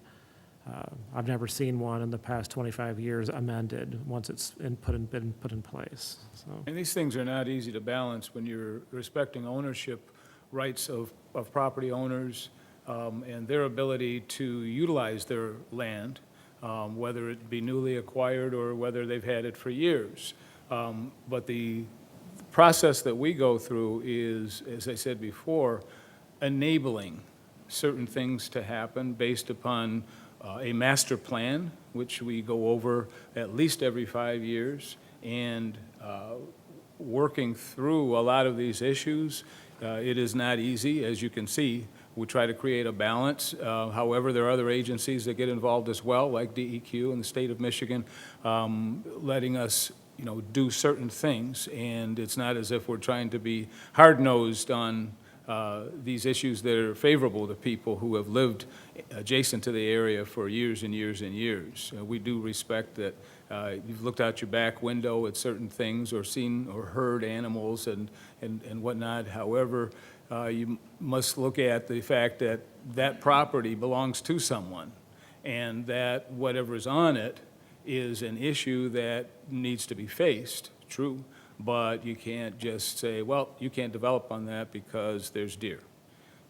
I've never seen one in the past 25 years amended once it's been put in place. So. And these things are not easy to balance when you're respecting ownership rights of property owners and their ability to utilize their land, whether it be newly acquired or whether they've had it for years. But the process that we go through is, as I said before, enabling certain things to happen based upon a master plan, which we go over at least every 5 years, and working through a lot of these issues. It is not easy, as you can see. We try to create a balance. However, there are other agencies that get involved as well, like DEQ and the state of Michigan, letting us, you know, do certain things. And it's not as if we're trying to be hard-nosed on these issues that are favorable to people who have lived adjacent to the area for years and years and years. We do respect that you've looked out your back window at certain things or seen or heard animals and whatnot. However, you must look at the fact that that property belongs to someone and that whatever's on it is an issue that needs to be faced, true. But you can't just say, well, you can't develop on that because there's deer.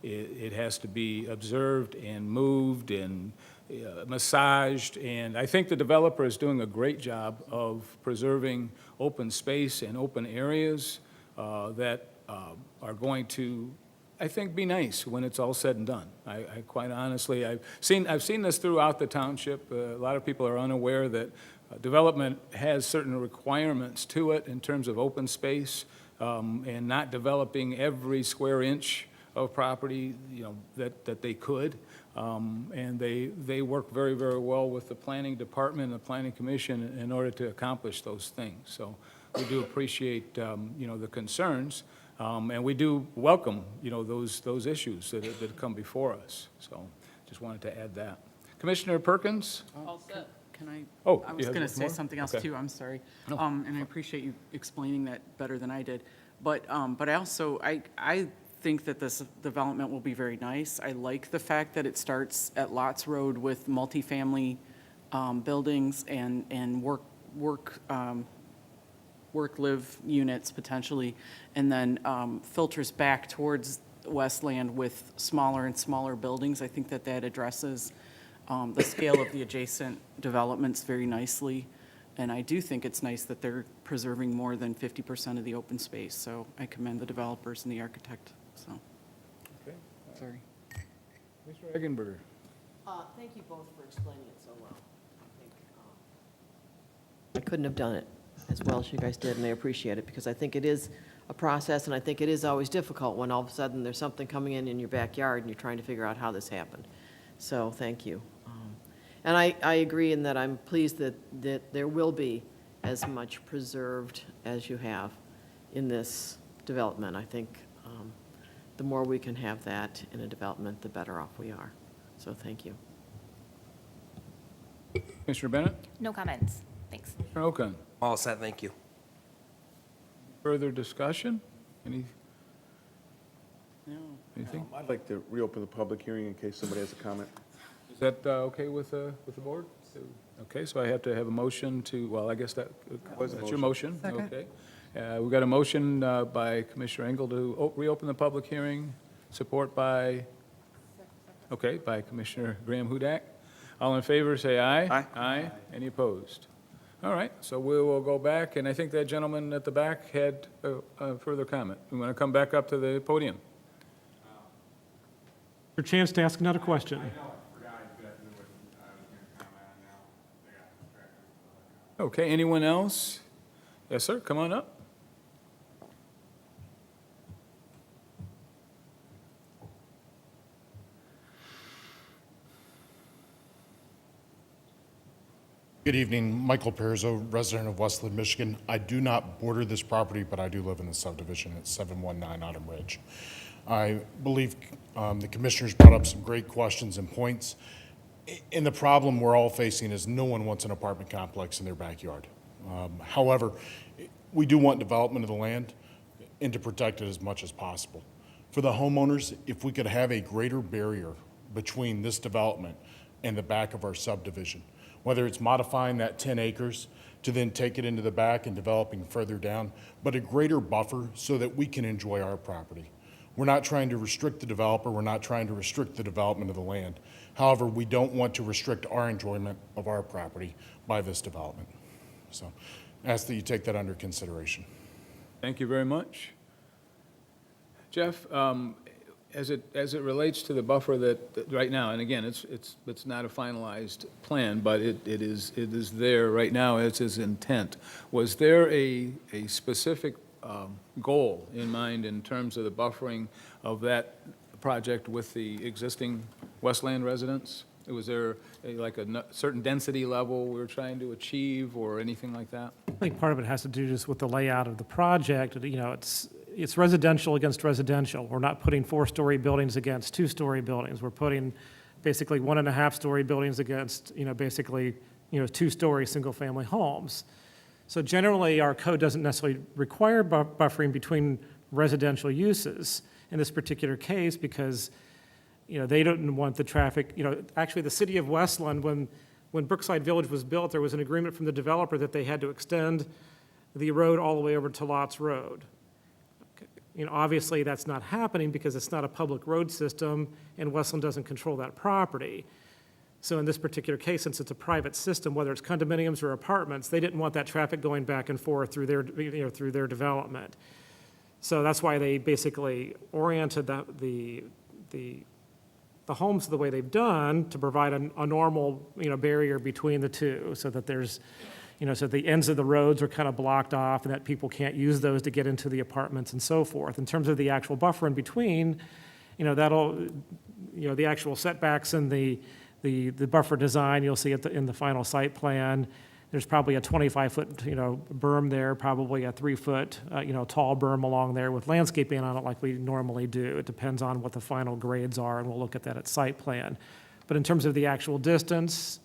It has to be observed and moved and massaged, and I think the developer is doing a great job of preserving open space and open areas that are going to, I think, be nice when it's all said and done. I quite honestly, I've seen this throughout the township. A lot of people are unaware that development has certain requirements to it in terms of open space and not developing every square inch of property, you know, that they could. And they work very, very well with the planning department and the planning commission in order to accomplish those things. So we do appreciate, you know, the concerns. And we do welcome, those issues that come before us. So just wanted to add that. Commissioner Perkins? Can I? Oh, I you was have going to say more? something else Okay. too, I'm sorry. No. And I appreciate you explaining that better than I did. But I also, I think that this development will be very nice. I like the fact that it starts at Lots Road with multifamily buildings and work-live units potentially, and then filters back towards Westland with smaller and smaller buildings. I think that addresses the scale of the adjacent developments very nicely. And I do think it's nice that they're preserving more than 50% of the open space. So I commend the developers and the architect, so. Okay. Sorry. Mr. Eggenberger? Thank you both for explaining it so well. I think I couldn't have done it as well as you guys did, and I appreciate it, because I think it is a process, and I think it is always difficult when all of a sudden there's something coming in your backyard and you're trying to figure out how this happened. So thank you. And I agree in that I'm pleased that there will be as much preserved as you have in this development. I think the more we can have that in a development, the better off we are. So thank you. Commissioner Bennett? No comments. Thanks. Commissioner Okan? All set, thank you. Further discussion? Anything? I'd like to reopen the public hearing in case somebody has a comment. Is that okay with the board? Okay, so I have to have a motion to, well, I guess that's your motion. Second. Okay. We've got a motion by Commissioner Engel to reopen the public hearing, support by, okay, by Commissioner Graham Hudak. All in favor, say aye. Aye. Aye. Any opposed? All right, so we will go back, and I think that gentleman at the back had a further comment. You want to come back up to the podium? Your chance to ask another question. Okay, anyone else? Yes, sir, come on up. Good evening, Michael Perzo, resident of Westland, Michigan. I do not border this property, but I do live in the subdivision at 719 Autumn Ridge. I believe the commissioners brought up some great questions and points. And the problem we're all facing is no one wants an apartment complex in their backyard. However, we do want development of the land and to protect it as much as possible. For the homeowners, if we could have a greater barrier between this development and the back of our subdivision, whether it's modifying that 10 acres to then take it into the back and developing further down, but a greater buffer so that we can enjoy our property. We're not trying to restrict the developer, we're not trying to restrict the development of the land. However, we don't want to restrict our enjoyment of our property by this development. So, ask that you take that under consideration. Thank you very much. Jeff, as it relates to the buffer that right now, and again, it's not a finalized plan, but it is there right now as is intent. Was there a specific goal in mind in terms of the buffering of that project with the existing Westland residents? Was there like a certain density level we were trying to achieve or anything like that? I think part of it has to do just with the layout of the project. It's residential against residential. We're not putting 4-story buildings against 2-story buildings. We're putting basically 1.5-story buildings against, basically, 2-story single-family homes. So generally, our code doesn't necessarily require buffering between residential uses in this particular case because, they don't want the traffic. Actually, the city of Westland, when Brookside Village was built, there was an agreement from the developer that they had to extend the road all the way over to Lots Road. Obviously, that's not happening because it's not a public road system, and Westland doesn't control that property. So in this particular case, since it's a private system, whether it's condominiums or apartments, they didn't want that traffic going back and forth through their development. So that's why they basically oriented the homes the way they've done to provide a normal, barrier between the two, so that there's, so the ends of the roads are kind of blocked off and that people can't use those to get into the apartments and so forth. In terms of the actual buffer in between, that'll, the actual setbacks and the buffer design, you'll see it in the final site plan. There's probably a 25-foot, berm there, probably a 3-foot, tall berm along there with landscaping on it like we normally do. It depends on what the final grades are, and we'll look at that at site plan. But in terms of the actual distance,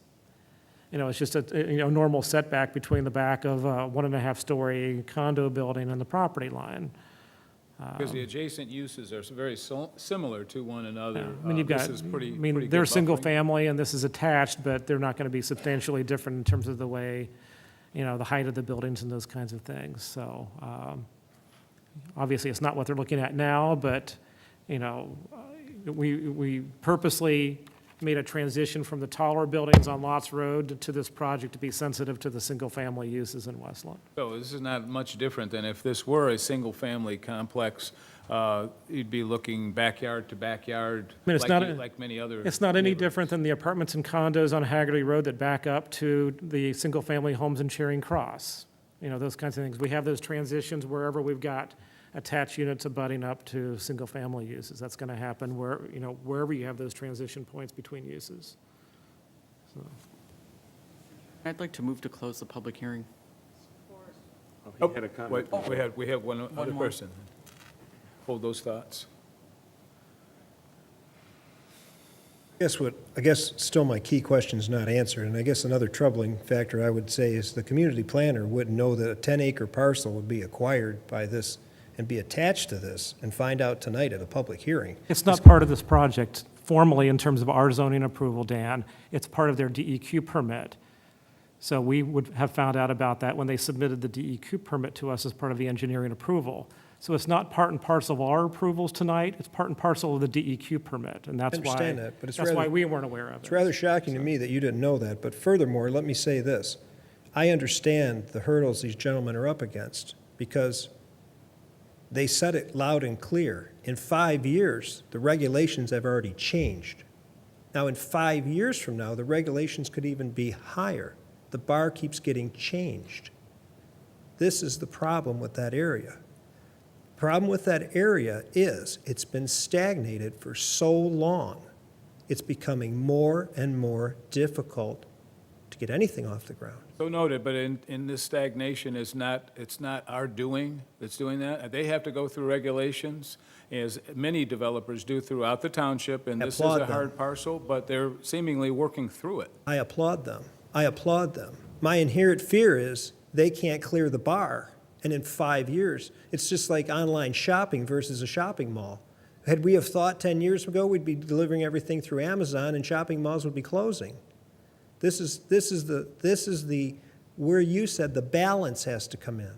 it's just a normal setback between the back of a 1.5-story condo building and the property line. Because the adjacent uses are very similar to one another. I mean, This is pretty good they're buffering. single family and this is attached, but they're not going to be substantially different in terms of the way, the height of the buildings and those kinds of things. So, obviously, it's not what they're looking at now, but, we purposely made a transition from the taller buildings on Lots Road to this project to be sensitive to the single-family uses in Westland. So this is not much different than if this were a single-family complex, you'd be looking backyard to backyard, I mean, like many other. It's not any neighborhoods. different than the apartments and condos on Haggerty Road that back up to the single-family homes in Charing Cross. Those kinds of things. We have those transitions wherever we've got attached units abutting up to single-family uses. That's going to happen wherever you have those transition points between uses. So, I'd like to move to close the public hearing. Oh, he had a comment. Wait, we have one other more. person. Hold those thoughts. I guess still my key question's not answered, and I guess another troubling factor I would say is the community planner wouldn't know that a 10-acre parcel would be acquired by this and be attached to this and find out tonight at a public hearing. it's not part of this project formally in terms of our zoning approval, Dan. It's part of their DEQ permit. So we would have found out about that when they submitted the DEQ permit to us as part of the engineering approval. So it's not part and parcel of our approvals tonight, it's part and parcel of the DEQ permit, and that's I why, understand that, but it's that's why rather- we weren't aware of it. It's rather shocking to me that you didn't know that, but furthermore, let me say this. I understand the hurdles these gentlemen are up against, because they said it loud and clear. In 5 years, the regulations have already changed. Now, in 5 years from now, the regulations could even be higher. The bar keeps getting changed. This is the problem with that area. Problem with that area is it's been stagnated for so long, it's becoming more and more difficult to get anything off the ground. So noted, but in this stagnation, it's not our doing that's doing that. They have to go through regulations, as many developers do throughout the township, and this is Applaud a them. hard parcel, but they're seemingly working through it. I applaud them. I applaud them. My inherent fear is they can't clear the bar, and in 5 years, it's just like online shopping versus a shopping mall. Had we have thought 10 years ago we'd be delivering everything through Amazon and shopping malls would be closing. This is the where you said the balance has to come in.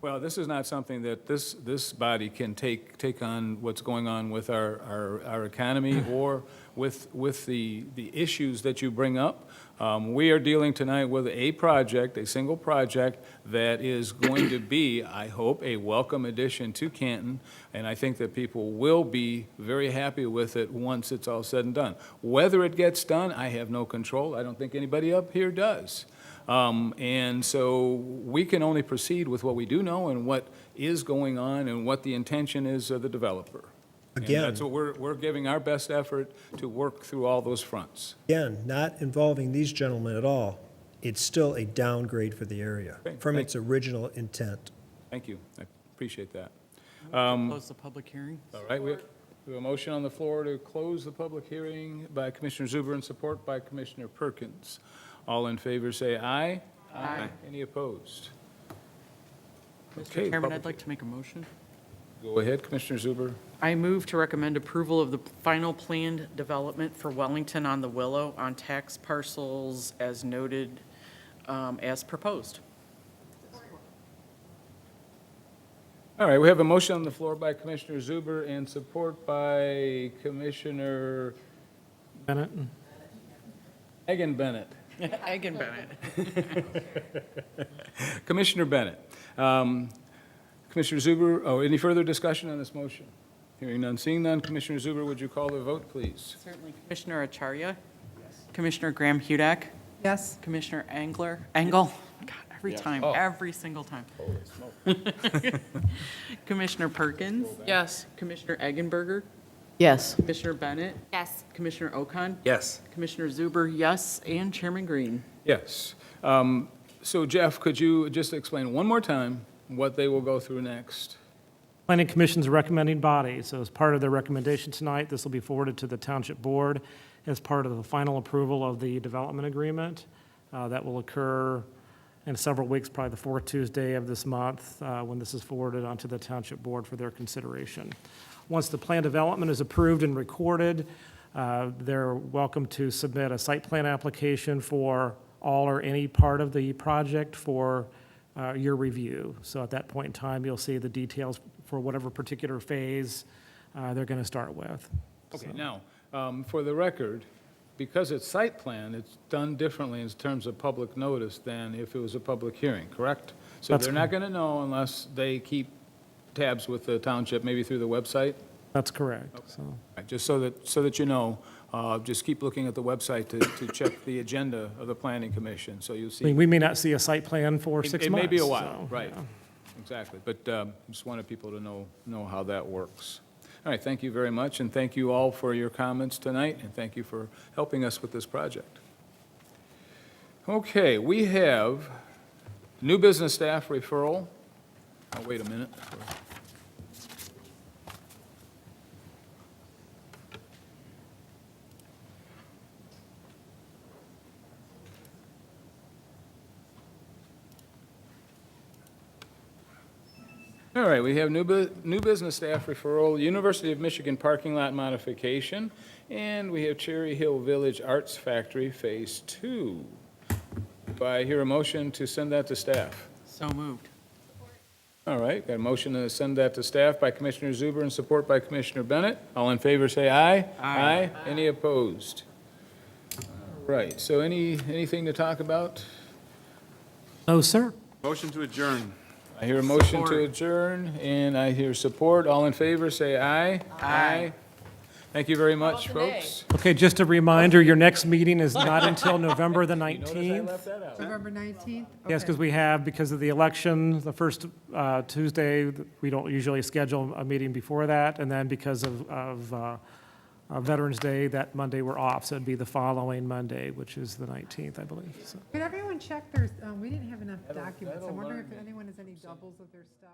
Well, this is not something that this body can take on what's going on with our economy or with the issues that you bring up. We are dealing tonight with a single project that is going to be, I hope, a welcome addition to Canton, and I think that people will be very happy with it once it's all said and done. Whether it gets done, I have no control. I don't think anybody up here does. And so we can only proceed with what we do know and what is going on and what the intention is of the developer. Again. And that's what we're giving our best effort to work through all those fronts. Again, not involving these gentlemen at all, it's still a downgrade for the area Okay, from thank its original intent. Thank you. I appreciate that. Close the public hearing. All right, we have a motion on the floor to close the public hearing by Commissioner Zuber and support by Commissioner Perkins. All in favor say aye. Aye. Any opposed? Mr. Okay, Chairman, public- I'd like to make a motion. Go ahead, Commissioner Zuber. I move to recommend approval of the final planned development for Wellington on the Willow on tax parcels as noted, as proposed. All right, we have a motion on the floor by Commissioner Zuber and support by Commissioner Bennett? Megan Bennett. Egan Bennett. Commissioner Bennett. Commissioner Zuber, any further discussion on this motion? Hearing none, seeing none. Commissioner Zuber, would you call the vote, please? Certainly. Commissioner Acharya? Commissioner Graham Hudak? Yes? Commissioner Engel? God, every single time. Commissioner Perkins? Yes. Commissioner Eggenberger? Yes. Commissioner Bennett? Yes. Commissioner Okan? Yes. Commissioner Zuber, yes, and Chairman Green. Yes. So Jeff, could you just explain one more time what they will go through next? Planning Commission's recommending body, so as part of their recommendation tonight, this will be forwarded to the Township Board as part of the final approval of the development agreement. That will occur in several weeks, probably the fourth Tuesday of this month, when this is forwarded onto the Township Board for their consideration. Once the plan development is approved and recorded, they're welcome to submit a site plan application for all or any part of the project for your review. So at that point in time, you'll see the details for whatever particular phase they're going to start with. Okay, now, for the record, because it's site plan, it's done differently in terms of public notice than if it was a public hearing, correct? So That's they're not going to know unless they keep tabs with the township, maybe through the website? That's correct. So, Right, just so that you know, just keep looking at the website to check the agenda of the planning commission, so you'll I see. mean, we may not see a site plan for 6 months. It may be a while, so, right, yeah. exactly, but just wanted people to know how that works. All right, thank you very much, and thank you all for your comments tonight, and thank you for helping us with this project. Okay, we have new business staff referral. Oh, wait a minute. All right, we have new business staff referral, University of Michigan parking lot modification, and we have Cherry Hill Village Arts Factory Phase 2. Do I hear a motion to send that to staff? So moved. All right, got a motion to send that to staff by Commissioner Zuber and support by Commissioner Bennett. All in favor, say aye. Aye. Any opposed? All right, so anything to talk about? No, sir. Motion to adjourn. I hear a motion to Support. adjourn, and I hear support. All in favor, say aye. Aye. Thank you very much, How about the folks. Okay, just a reminder, your next meeting is not until November the You notice I 19th. left that out. November 19th? Yes, because we have, because of the election, the first Tuesday, we don't usually schedule a meeting before that, and then because of Veterans Day, that Monday we're off, so it'd be the following Monday, which is the 19th, I believe. So. Could everyone check their, we didn't have enough documents. that'll I'm wondering learn if me. anyone has any doubles of their stuff.